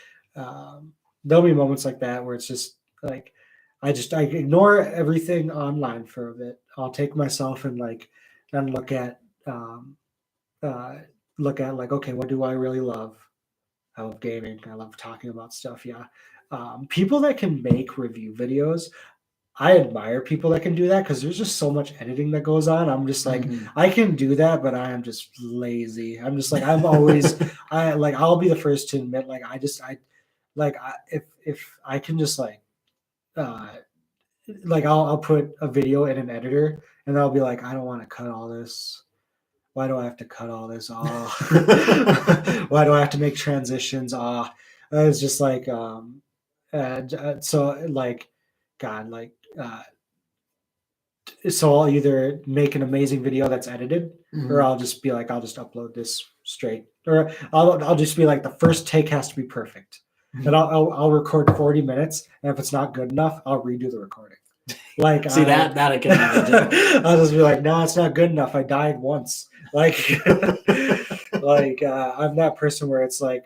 there'll be moments like that where it's just like, I ignore everything online for a bit. I'll take myself and like, and uh, look at like, okay, what do I really love? I love gaming. I love talking about stuff. Yeah. People that can make review videos, I admire people that can do that because there's just so much editing that goes on. I'm just like, I can do that, but I am just lazy. I'm just like, I'm always, I'll be the first to admit, like, if I can just uh, I'll put a video in an editor and I'll be like, I don't want to cut all this. Why do I have to cut all this off? Why do I have to make transitions? It's just like, so like, God, like, so I'll either make an amazing video that's edited, or I'll just be like, I'll just upload this straight, or I'll just be like, the first take has to be perfect, and I'll record 40 minutes, and if it's not good enough, I'll redo the recording. Like, see that I can I'll just be like, no, it's not good enough. I died once. Like, I'm that person where it's like,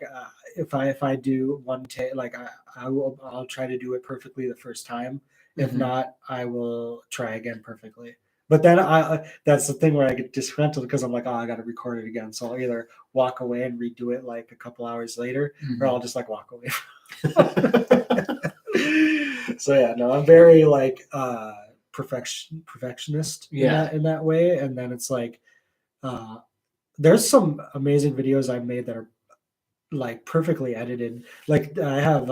if I do one take, like I'll try to do it perfectly the first time. If not, I will try again perfectly. But then that's the thing where I get disgruntled because I'm like, oh, I got to record it again. So I'll either walk away and redo it like a couple hours later, or I'll just like walk away. So yeah, no, I'm very like perfectionist in that way. And then it's like there's some amazing videos I've made that are like perfectly edited. Like I have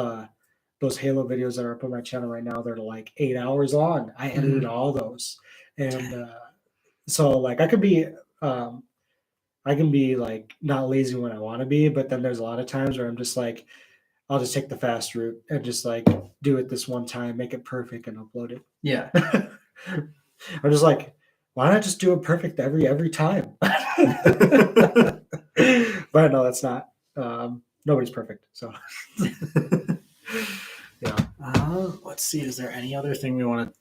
those Halo videos that are up on my channel right now. They're like 8 hours long. I edited all those, and so like I can be like not lazy when I want to be, but then there's a lot of times where I'm just like, I'll just take the fast route and just like do it this one time, make it perfect, and upload it. Yeah. I'm just like, why not just do it perfect every time? But no, that's not. Nobody's perfect. So yeah. Let's see. Is there any other thing we want to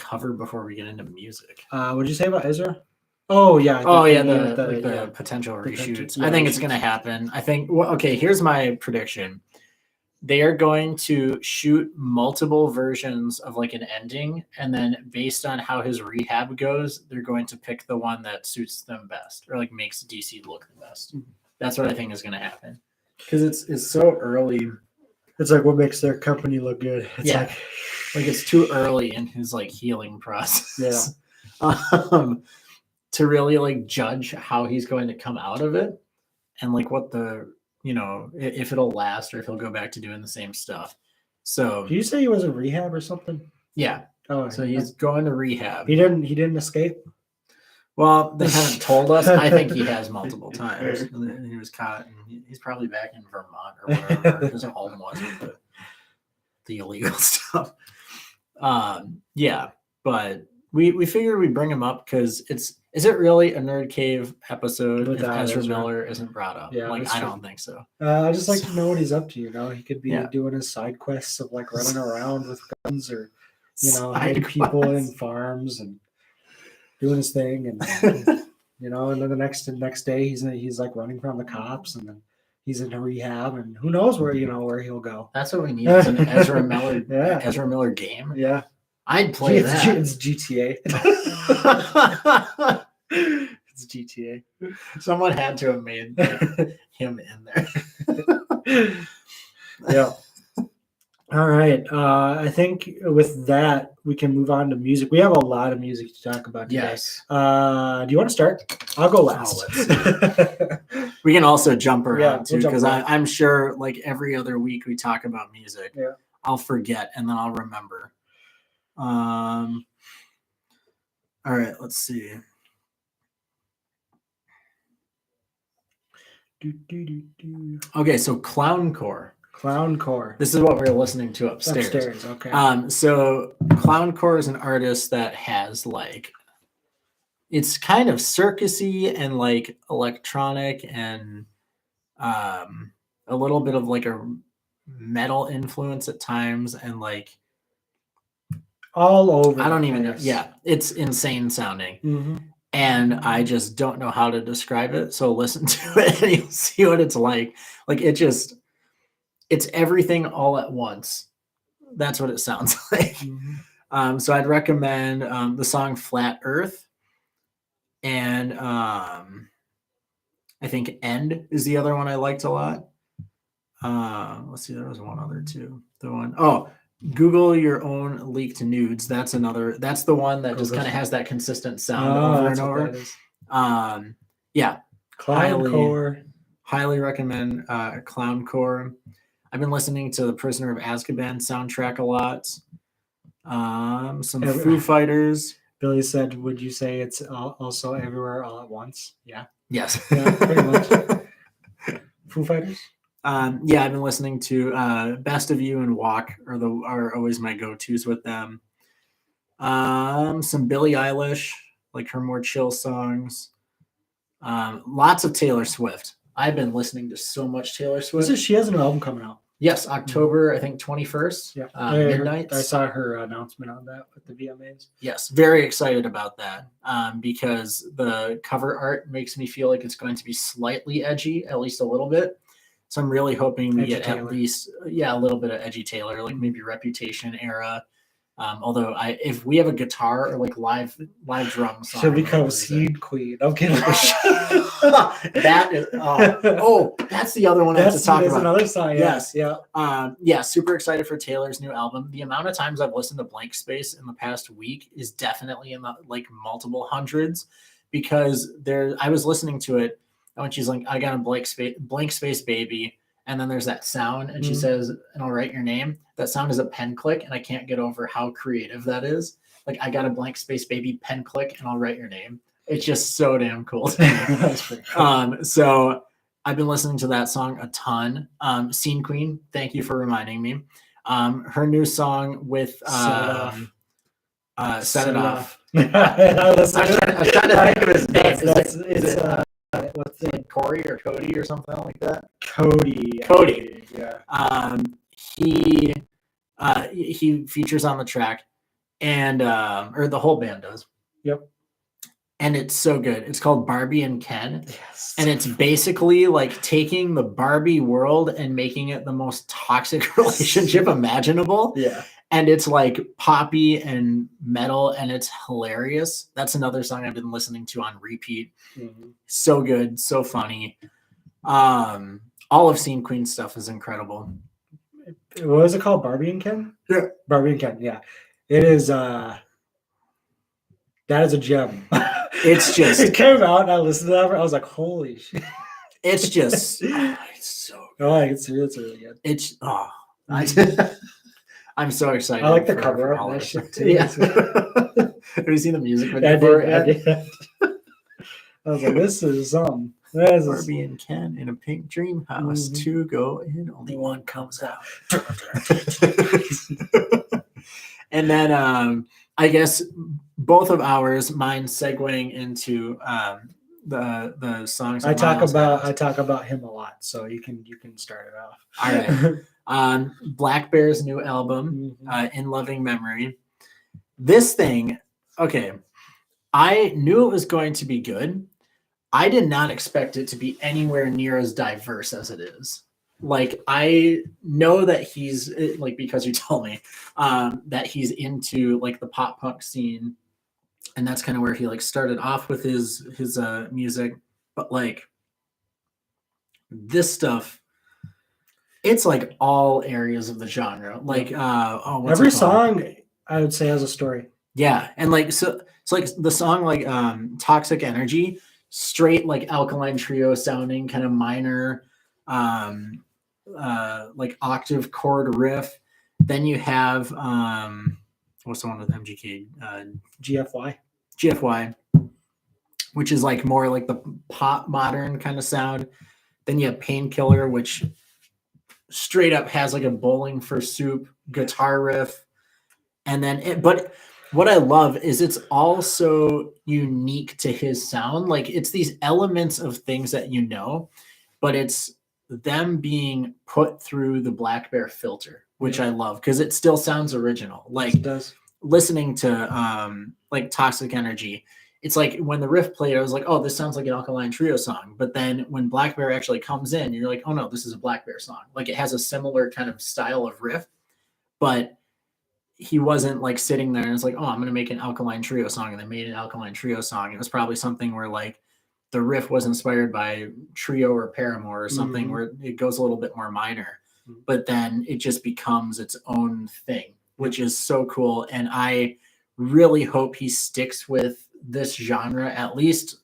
cover before we get into music? What did you say about Ezra? Oh yeah. The potential reshoots. I think it's going to happen. I think. Well, okay. Here's my prediction. They are going to shoot multiple versions of like an ending, and then based on how his rehab goes, they're going to pick the one that suits them best or like makes DC look the best. That's what I think is going to happen because it's so early. It's like what makes their company look good. It's like it's too early in his like healing process. To really like judge how he's going to come out of it and like what the if it'll last or if he'll go back to doing the same stuff. So do you say he was in rehab or something? Yeah. Oh, so he's going to rehab. He didn't escape. Well, they haven't told us. I think he has multiple times. He was caught, and he's probably back in Vermont or wherever his home was with the illegal stuff. Yeah, but we figured we'd bring him up because is it really a Nerd Cave episode if Ezra Miller isn't brought up? Yeah, I don't think so. I just like to know what he's up to. He could be doing his side quests of like running around with guns, or hitting people in farms and doing his thing, and and then the next day he's like running from the cops, and then he's in a rehab, and who knows where he'll go. That's what we need. Is an Ezra Miller game. Yeah, I'd play that. It's GTA. It's GTA. Someone had to have made him in there. Yeah. All right. I think with that, we can move on to music. We have a lot of music to talk about today. Yes. Do you want to start? I'll go last. We can also jump around too, we'll because I'm sure like every other week we talk about music. Yeah. I'll forget and then I'll remember. All right, let's see. Okay, so Clowncore. Clowncore. This is what we're listening to upstairs. Okay. So Clowncore is an artist that has like, it's kind of circusy and like electronic and a little bit of like a metal influence at times and like all over. I don't even know. Yeah, it's insane sounding. Mm-hmm. And I just don't know how to describe it. So listen to it and you'll see what it's like. Like it's everything all at once. That's what it sounds like. Mm-hmm. So I'd recommend the song Flat Earth. And I think End is the other one I liked a lot. Let's see, there was one other too. Google Your Own Leaked Nudes. That's the one that just kind of has that consistent sound over and over. Yeah. Clowncore. Highly recommend Clowncore. I've been listening to the Prisoner of Azkaban soundtrack a lot. Some Foo Fighters. Billy said, would you say it's also Everywhere All at Once? Yeah. Yes. Yeah, pretty much. Foo Fighters? Yeah, I've been listening to Best of You and Walk are always my go-tos with them. Some Billie Eilish, like her more chill songs. Lots of Taylor Swift. I've been listening to so much Taylor Swift. She has a new album coming out. Yes, October, I think 21st. Yeah, midnight. I saw her announcement on that with the VMAs. Yes, very excited about that because the cover art makes me feel like it's going to be slightly edgy, at least a little bit. So I'm really hoping we get at least a little bit of edgy Taylor, like maybe Reputation era. Although if we have a guitar or like live drum song, she'll become Seed Queen. I'm kidding. That is that's the other one I have to talk about. That's another song. Yes. Yeah. Super excited for Taylor's new album. The amount of times I've listened to Blank Space in the past week is definitely in the like multiple hundreds because I was listening to it and when she's like, I got a blank space baby. And then there's that sound, and she says, and I'll write your name. That sound is a pen click, and I can't get over how creative that is. Like, I got a blank space baby, pen click, and I'll write your name. It's just so damn cool. That's pretty cool. So I've been listening to that song a ton. Scene Queen, thank you for reminding me. Her new song with Set It Off. I was trying to think of his name. Is it what's it, like Corey or Cody or something like that? Cody. Yeah. He features on the track, and or the whole band does. Yep. And it's so good. It's called Barbie and Ken. Yes. And it's basically like taking the Barbie world and making it the most toxic relationship imaginable. Yeah. And it's like poppy and metal, and it's hilarious. That's another song I've been listening to on repeat. Mm-hmm. So good, so funny. All of Scene Queen stuff is incredible. What was it called? Barbie and Ken? Yeah. Barbie and Ken, yeah. It is that is a gem. It's just it came out and I listened to that. I was like, holy shit. It's just it's so good. Oh, it's really good. It's I'm so excited. I like the cover of that shit too. Yeah. Have you seen the music video for it? I did. I was like, this is something. Barbie and Ken in a pink dream house. Two go in, only one comes out. And then I guess both of ours, mine segueing into the songs. I talk about him a lot, so you can start it off. All right. Black Bear's new album, In Loving Memory. This thing, okay, I knew it was going to be good. I did not expect it to be anywhere near as diverse as it is. Like, I know that he's, like, because you told me, that he's into, like, the pop punk scene. And that's kind of where he, like, started off with his music. But, like, this stuff, It's like all areas of the genre. Like every song I would say has a story. Yeah, and like so it's like the song like Toxic Energy, straight like Alkaline Trio sounding, kind of minor like octave chord riff. Then you have what's the one with MGK? GFY, which is like more like the pop modern kind of sound. Then you have Painkiller, which straight up has like a Bowling for Soup guitar riff. And then but what I love is it's also unique to his sound. Like it's these elements of things that you know, but it's them being put through the Black Bear filter, which I love because it still sounds original. Like it does. Listening to like Toxic Energy, it's like when the riff played, I was like, oh, this sounds like an Alkaline Trio song. But then when Black Bear actually comes in, you're like, oh no, this is a Black Bear song. Like it has a similar kind of style of riff, but he wasn't like sitting there and it's like, oh, I'm going to make an Alkaline Trio song. And they made an Alkaline Trio song. It was probably something where like the riff was inspired by Trio or Paramore or something where it goes a little bit more minor, but then it just becomes its own thing, which is so cool. And I really hope he sticks with this genre, at least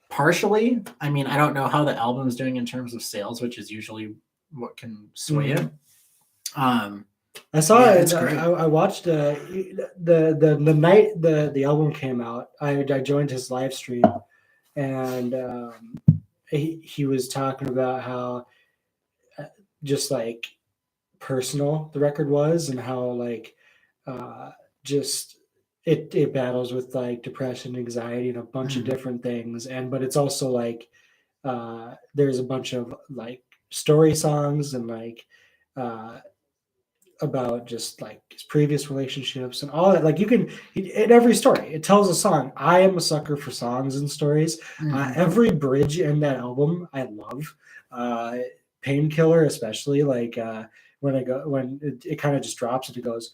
partially. I mean, I don't know how the album's doing in terms of sales, which is usually what can sway it. I saw it. I watched the night the album came out. I joined his live stream, and he was talking about how just like personal the record was, and how like just it battles with like depression, anxiety, and a bunch of different things. But it's also like there's a bunch of like story songs and like about just like his previous relationships and all that. Like you can in every story, it tells a song. I am a sucker for songs and stories. Every bridge in that album I love. Painkiller, especially like when it kind of just drops and it goes,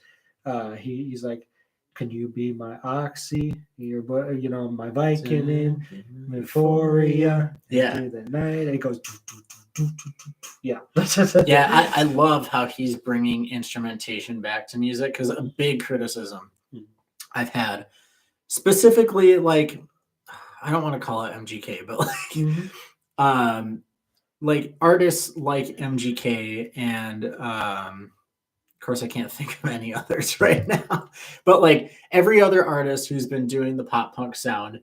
he's like, can you be my oxy, your my Vicodin, euphoria, through the night. And it goes yeah. Yeah, I love how he's bringing instrumentation back to music, because a big criticism I've had, specifically, like, I don't want to call it MGK, but like artists like MGK and of course I can't think of any others right now, but like every other artist who's been doing the pop punk sound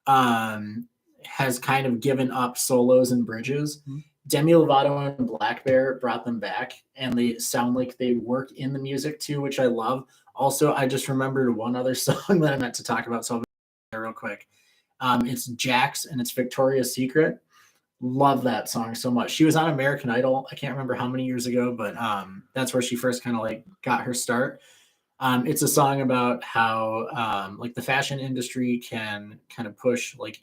has kind of given up solos and bridges. Demi Lovato and Black Bear brought them back, and they sound like they work in the music too, which I love. Also, I just remembered one other song that I meant to talk about, so I'll be real quick. It's Jax, and it's Victoria's Secret. Love that song so much. She was on American Idol. I can't remember how many years ago, but that's where she first kind of like got her start. It's a song about how like the fashion industry can kind of push like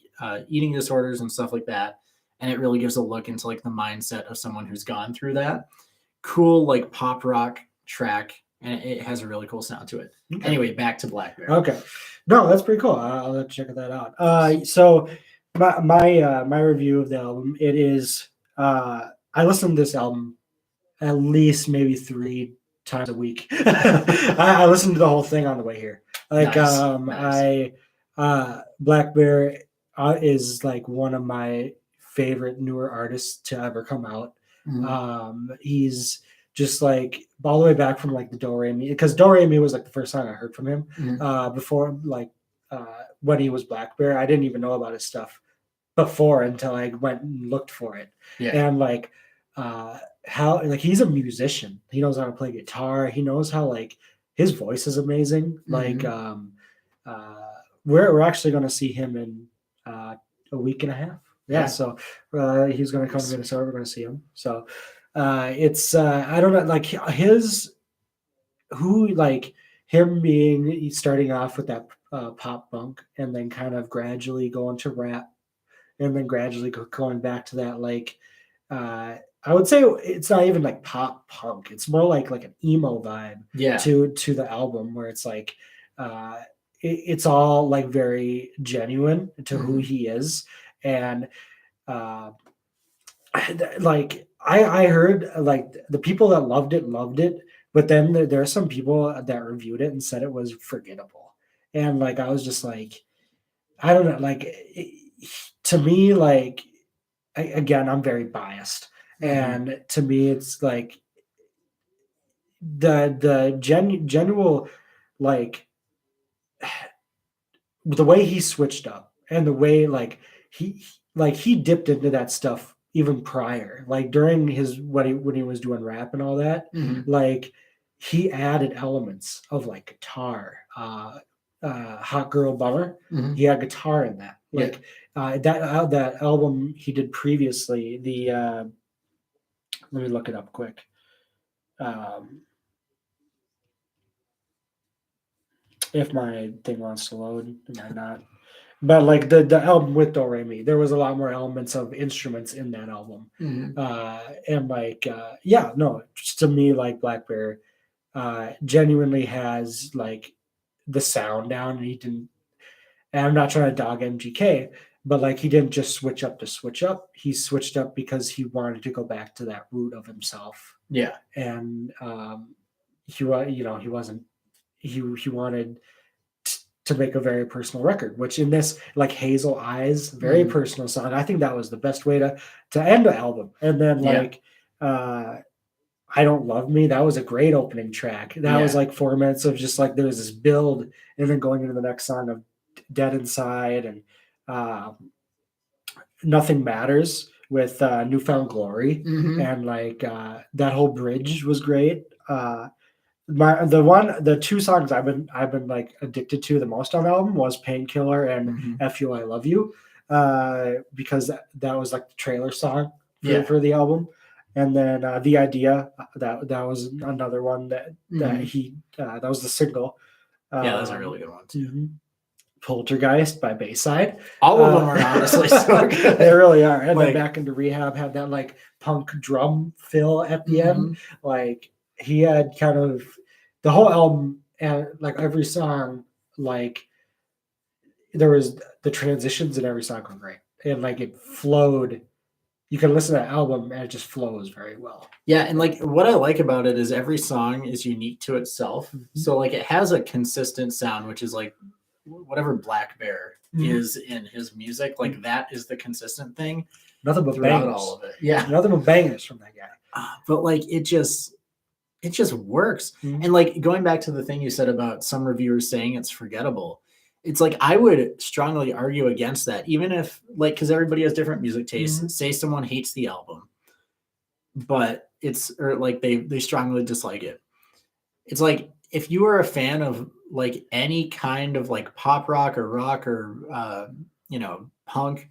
eating disorders and stuff like that. And it really gives a look into like the mindset of someone who's gone through that. Cool, like pop rock track, and it has a really cool sound to it. Okay. Anyway, back to Black Bear. Okay, no, that's pretty cool. I'll have to check that out. So my review of the album, it is I listen to this album at least maybe 3 times a week. I listened to the whole thing on the way here. Like nice. Black Bear is like one of my favorite newer artists to ever come out. He's just like all the way back from like the Do Re Mi, because Do Re Mi was like the first song I heard from him before, like when he was Black Bear. I didn't even know about his stuff before until I went and looked for it. And like how like he's a musician. He knows how to play guitar. He knows how like his voice is amazing. Like we're actually going to see him in a week and a half. So he's going to come to Minnesota. We're going to see him. So it's I don't know, like him being starting off with that pop punk and then kind of gradually going to rap and then gradually going back to that like I would say it's not even like pop punk. It's more like an emo vibe to the album, where it's like it's all like very genuine to who he is. And like I heard like the people that loved it, but then there are some people that reviewed it and said it was forgettable. And like I was just like, I don't know, like to me, like again, I'm very biased, and to me, it's like the general like the way he switched up and the way he dipped into that stuff even prior, like during his when he was doing rap and all that, like he added elements of like guitar, Hot Girl Bummer. He had guitar in that, like that album he did previously. The let me look it up quick. If my thing wants to load, it might not. But like the album with Do Re Mi, there was a lot more elements of instruments in that album. And like just to me, like Black Bear genuinely has like the sound down, and he didn't. And I'm not trying to dog MGK, but like he didn't just switch up to switch up. He switched up because he wanted to go back to that root of himself. Yeah, and he wasn't. He wanted to make a very personal record, which in this, like Hazel Eyes, very personal song. I think that was the best way to end the album. And then like I Don't Love Me, that was a great opening track. That was like 4 minutes of just like there was this build, and then going into the next song of Dead Inside, and Nothing Matters with Newfound Glory, and like that whole bridge was great. The two songs I've been like addicted to the most on the album was Painkiller and F You I Love You, because that was like the trailer song for the album. And then The Idea, that was another one that that was the single. That was a really good one too. Poltergeist by Bayside. All of them are honestly so good. They really are. And then Back into Rehab had that like punk drum fill at the end. Like he had kind of the whole album, and like every song, like there was the transitions in every song were great, and like it flowed. You can listen to that album and it just flows very well. Yeah, and like what I like about it is every song is unique to itself. So like it has a consistent sound, which is like whatever Black Bear is in his music, like that is the consistent thing. Nothing but bangers. All of it. Yeah, nothing but bangers from that guy. But like it just works. And like going back to the thing you said about some reviewers saying it's forgettable, it's like I would strongly argue against that, even if like because everybody has different music tastes. Say someone hates the album, but or like they strongly dislike it. It's like if you are a fan of like any kind of like pop rock or punk,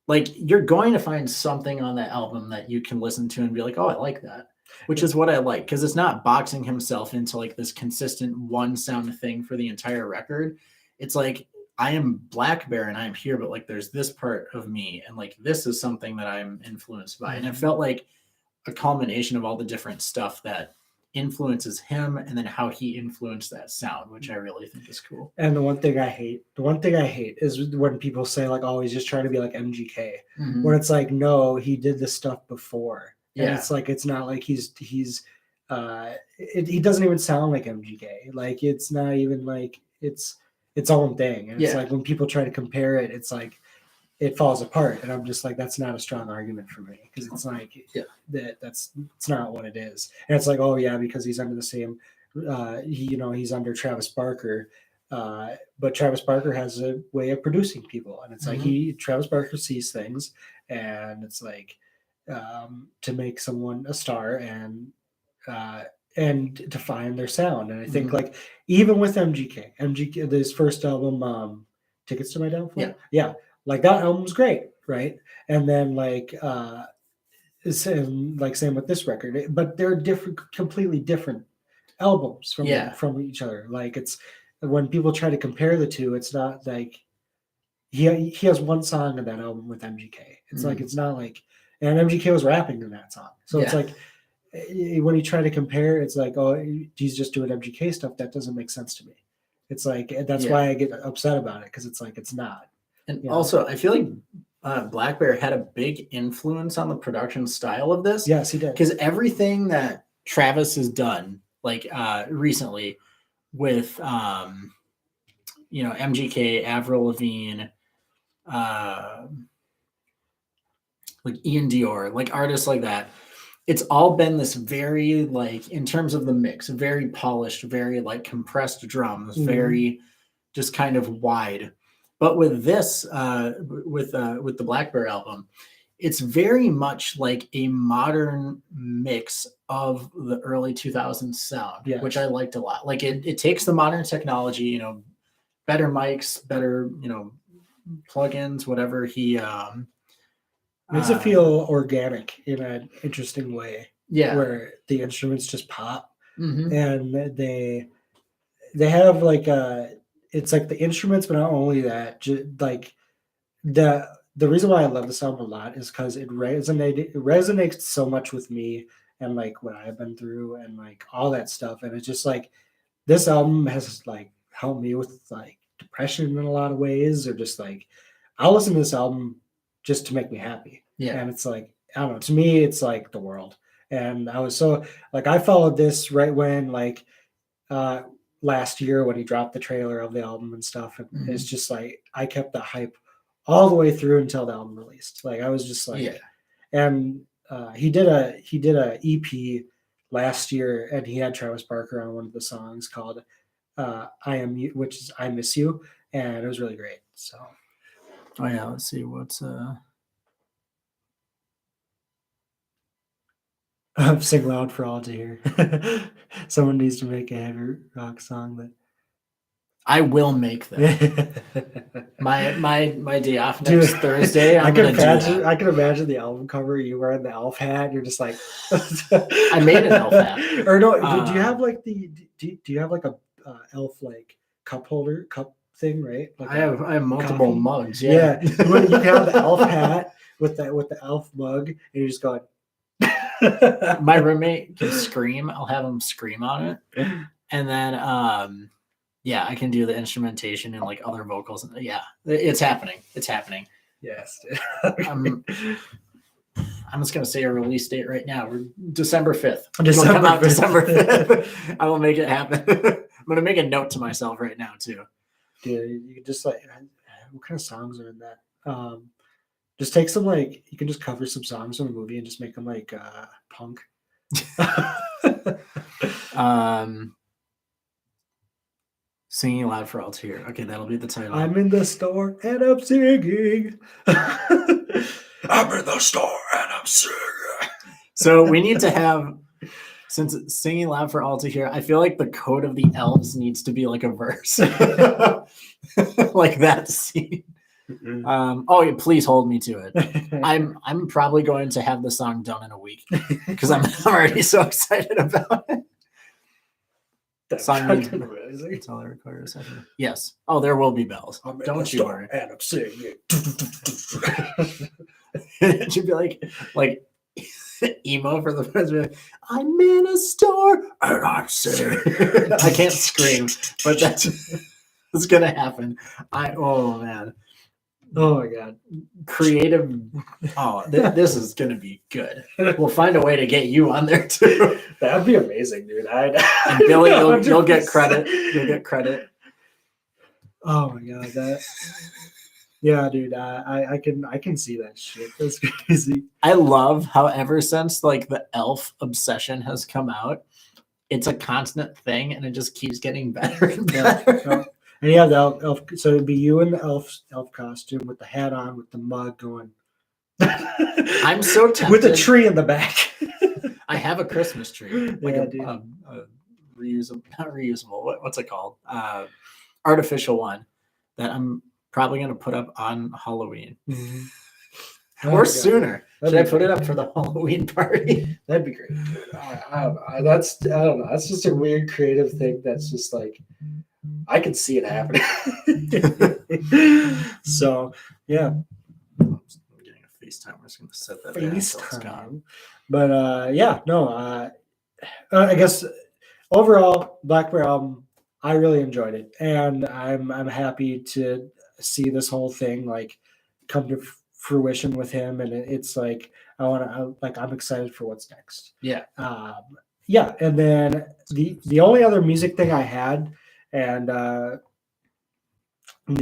like you're going to find something on that album that you can listen to and be like, oh, I like that. Which is what I like, because it's not boxing himself into like this consistent one sound thing for the entire record. It's like I am Black Bear and I am here, but like there's this part of me, and like this is something that I'm influenced by. And it felt like a culmination of all the different stuff that influences him, and then how he influenced that sound, which I really think is cool. And the one thing I hate is when people say like, oh, he's just trying to be like MGK, when it's like, no, he did this stuff before. And it's like, it's not like he doesn't even sound like MGK. Like it's not even like it's its own thing. And it's like when people try to compare it, it's like it falls apart. And I'm just like, that's not a strong argument for me, because it's like it's not what it is. And it's like, oh yeah, because he's under the same he's under Travis Barker. But Travis Barker has a way of producing people, and it's like Travis Barker sees things, and it's like to make someone a star and to find their sound. And I think like even with MGK, this first album, Tickets to My Downfall, like that album was great, right? And then like same with this record, but they're completely different albums from each other. Like it's when people try to compare the two, it's not like he has one song in that album with MGK. It's like it's not like. And MGK was rapping in that song. So it's like, when you try to compare, it's like, oh, he's just doing MGK stuff. That doesn't make sense to me. It's like, that's why I get upset about it, because it's like, it's not. And also, I feel like Black Bear had a big influence on the production style of this. Yes, he did. Because everything that Travis has done, like recently with MGK, Avril Lavigne, like Ian Dior, like artists like that, it's all been this very, like, in terms of the mix, very polished, very like compressed drums, very just kind of wide. But with this, with the Black Bear album, it's very much like a modern mix of the early 2000s sound, which I liked a lot. Like it takes the modern technology, better mics, better, plugins, whatever he makes it feel organic in an interesting way. Yeah. Where the instruments just pop. And they have like it's like the instruments, but not only that, like the reason why I love this album a lot is because it resonates so much with me and like what I've been through and like all that stuff. And it's just like this album has like helped me with like depression in a lot of ways, or just like I'll listen to this album just to make me happy. Yeah. And it's like, I don't know, to me it's like the world. And I was so like, I followed this right when like last year when he dropped the trailer of the album and stuff. And it's just like I kept the hype all the way through until the album released. Like I was just like, and he did a EP last year, and he had Travis Barker on one of the songs called I Miss You, and it was really great. So let's see what's Sing loud for all to hear. Someone needs to make a heavy rock song that I will make that. my day off next Thursday. I can imagine the album cover. You wearing the elf hat. You're just like, I made an elf hat. Or no? Do you have like do you have like a elf like cup thing, right? Like I have multiple coffee mugs. Yeah. You can have the elf hat with the elf mug, and you're just going. My roommate can scream. I'll have him scream on it, and then I can do the instrumentation and like other vocals. Yeah, it's happening. It's happening. Yes. I'm just gonna say a release date right now. We're December 5th. It'll come out December 5th. I will make it happen. I'm gonna make a note to myself right now too. Dude, you can just like, what kind of songs are in that? Just take some like, you can just cover some songs from the movie and just make them like punk. Singing loud for all to hear. Okay, that'll be the title. I'm in the store and I'm singing. I'm in the store and I'm singing. So we need to have, since it's singing loud for all to hear, I feel like the Code of the Elves needs to be like a verse. Like that scene. Please hold me to it. I'm probably going to have the song done in a week because I'm already so excited about it. Song it's all I require a second. Yes. Oh, there will be bells. Don't you worry. And I'm singing. It should be like emo for the president. I'm in a store and I'm singing. I can't scream, but that's gonna happen. Oh man. Oh my god. Creative. Oh, this is gonna be good. We'll find a way to get you on there too. That'd be amazing, dude. And Billy, you'll get credit. You'll get credit. Oh my god, yeah, dude. I can see that shit. That's crazy. I love how ever since like the elf obsession has come out, it's a constant thing, and it just keeps getting better and better. Yeah. And you have the elf, so it'd be you in the elf costume with the hat on, with the mug going. I'm so tempted. With a tree in the back. I have a Christmas tree, like a reusable, not reusable. What's it called? Artificial one that I'm probably gonna put up on Halloween. Mm-hmm. Or sooner. Should I put it up for the Halloween party? That'd be great. I don't know. I don't know. That's just a weird creative thing. That's just like. I can see it happening. So, yeah. I'm getting a FaceTime. We're just going to set that FaceTime. But, I guess overall, Black Bear album, I really enjoyed it. And I'm happy to see this whole thing like come to fruition with him, and it's like I'm excited for what's next. Yeah. Yeah, and then the only other music thing I had, and the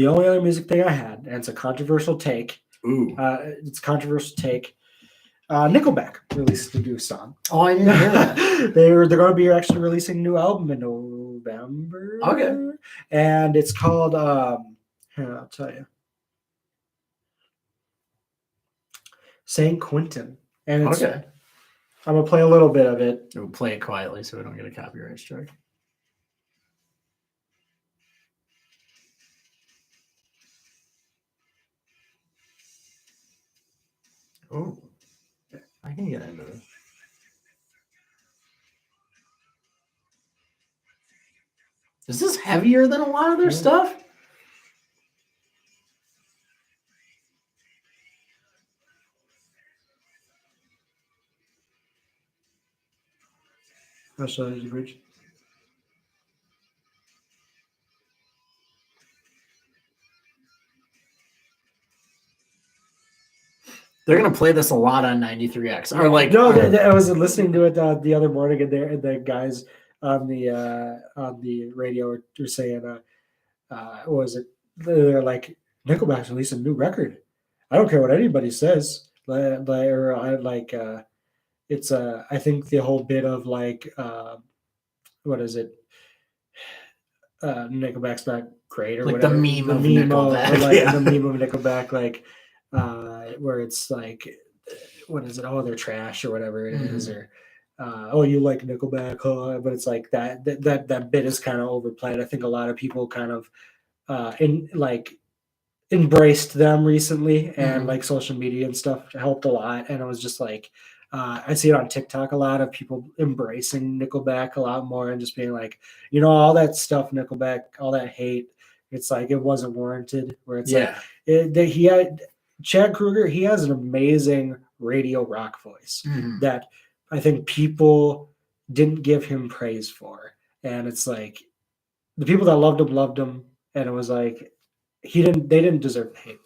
only other music thing I had, and it's a controversial take. Ooh. It's a controversial take. Nickelback released a new song. Oh, I didn't hear that. They're going to be actually releasing a new album in November. Okay. And it's called here, I'll tell you. St. Quentin. And it's okay. I'm gonna play a little bit of it. We'll play it quietly so we don't get a copyright strike. Oh, I can get into this. Is this heavier than a lot of their stuff? I'll show you the bridge. They're gonna play this a lot on 93X. Or like I was listening to it the other morning, and the guys on the radio were saying, what was it? They're like, Nickelback's releasing a new record. I don't care what anybody says. It's I think the whole bit of like, what is it? Nickelback's not great or like whatever. The meme of Nickelback. The meme of Nickelback, like where it's like, what is it? Oh, they're trash or whatever it is, or oh, you like Nickelback, huh? But it's like that bit is kind of overplayed. I think a lot of people kind of embraced them recently, and like social media and stuff helped a lot. And it was just like, I see it on TikTok, a lot of people embracing Nickelback a lot more and just being like, all that stuff, Nickelback, all that hate, it's like, it wasn't warranted. Where it's he had Chad Kroeger, he has an amazing radio rock voice that I think people didn't give him praise for. And it's like, the people that loved him, and it was like, they didn't deserve the hate.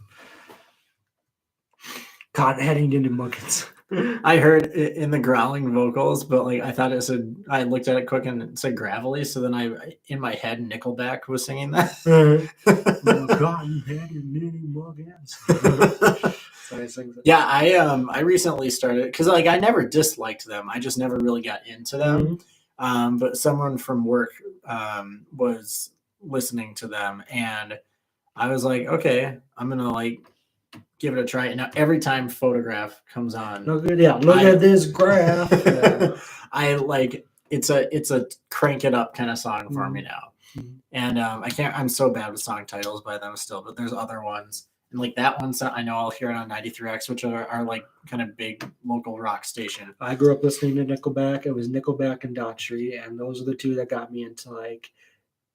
God, heading into Muggins. I heard it in the growling vocals, but like I thought it said, I looked at it quick and it said gravelly. So then in my head, Nickelback was singing that. God, you had your mini Muggins. Yeah, I recently started, because like I never disliked them. I just never really got into them. But someone from work was listening to them, and I was like, okay, I'm gonna like give it a try. And now every time Photograph comes on, look at this graph. I like it's a crank it up kind of song for me now. And I'm so bad with song titles by them still, but there's other ones. And like that one, I know I'll hear it on 93X, which are like kind of big local rock station. I grew up listening to Nickelback. It was Nickelback and D23, and those are the two that got me into like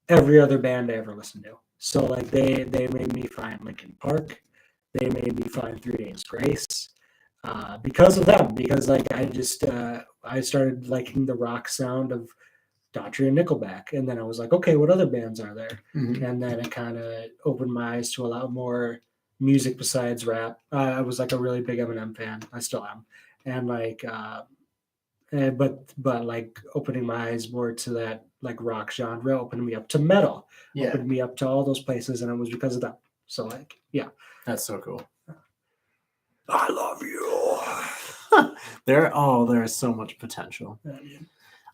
every other band I ever listened to. So like they made me find Linkin Park. They made me find 3 Days Grace because of them. Because like I started liking the rock sound of D23 and Nickelback, and then I was like, okay, what other bands are there? And then it kind of opened my eyes to a lot more music besides rap. I was like a really big Eminem fan. I still am, and like, but like opening my eyes more to that like rock genre, opened me up to metal, opened me up to all those places, and it was because of that. So like, yeah, that's so cool. I love you. There's so much potential.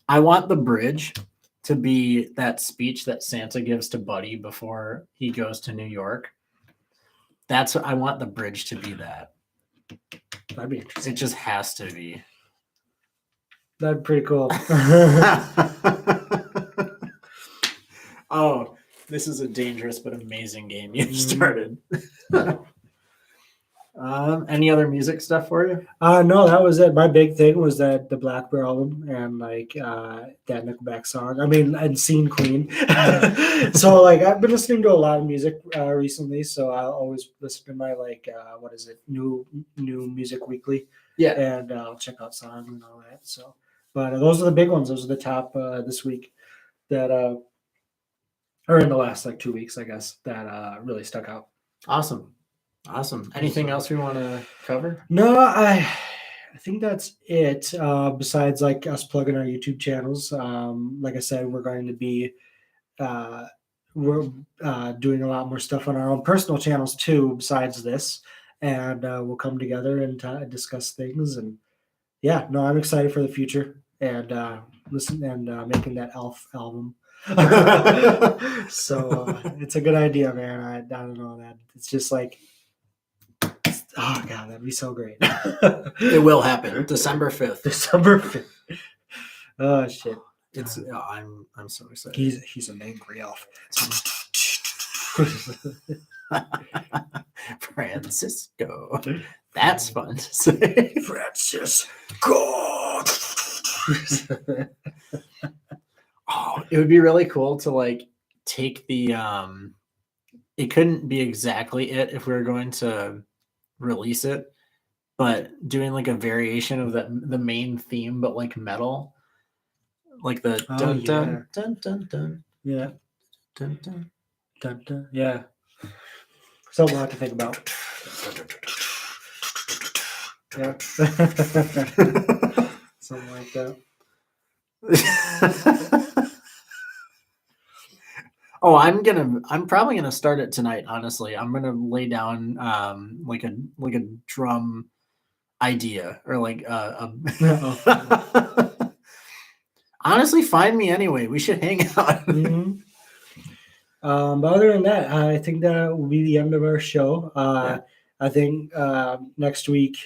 I want the bridge to be that speech that Santa gives to Buddy before he goes to New York. That's what I want the bridge to be. That that'd be interesting. It just has to be. That'd be pretty cool. Oh, this is a dangerous but amazing game you started. Any other music stuff for you? No, that was it. My big thing was that the Black Bear album and like that Nickelback song. I mean, and Scene Queen. So like I've been listening to a lot of music recently. So I'll always listen to my like what is it, new music weekly. Yeah, and I'll check out songs and all that. So, but those are the big ones. Those are the top this week that or in the last like 2 weeks, I guess, that really stuck out. Awesome. Awesome. Anything else we want to cover? No, I think that's it. Besides like us plugging our YouTube channels, like I said, we're going to be we're doing a lot more stuff on our own personal channels too. Besides this, and we'll come together and discuss things. And yeah, no, I'm excited for the future and listen and making that Elf album. So it's a good idea, man. I don't know that it's just like. Oh god, that'd be so great. It will happen. December 5th. December 5th. Oh shit. It's I'm so excited. He's an angry elf. Francisco. That's fun to say. Francisco. Oh, it would be really cool to like take the it couldn't be exactly it if we were going to release it, but doing like a variation of the main theme, but like metal, like the dun dun dun dun dun, yeah, dun dun dun dun, yeah. Something we'll have to think about. Yeah, something like that. Oh, I'm probably gonna start it tonight. Honestly, I'm gonna lay down like a drum idea or like honestly, find me anyway. We should hang out. Mm-hmm. But other than that, I think that will be the end of our show. I think next week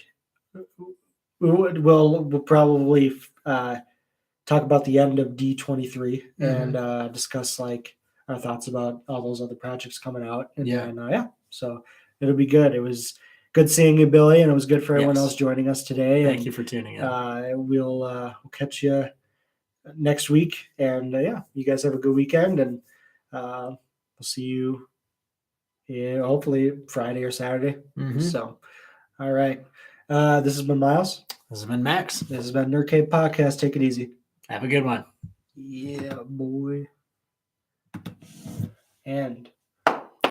we'll probably talk about the end of D23 and discuss like our thoughts about all those other projects coming out. And then, so it'll be good. It was good seeing you, Billy, and it was good for everyone else joining us today. Thank you for tuning in. We'll catch you next week. And you guys have a good weekend, and we'll see you hopefully Friday or Saturday. So, all right. This has been Miles. This has been Max. This has been Nerdkave Podcast. Take it easy. Have a good one. Yeah, boy. And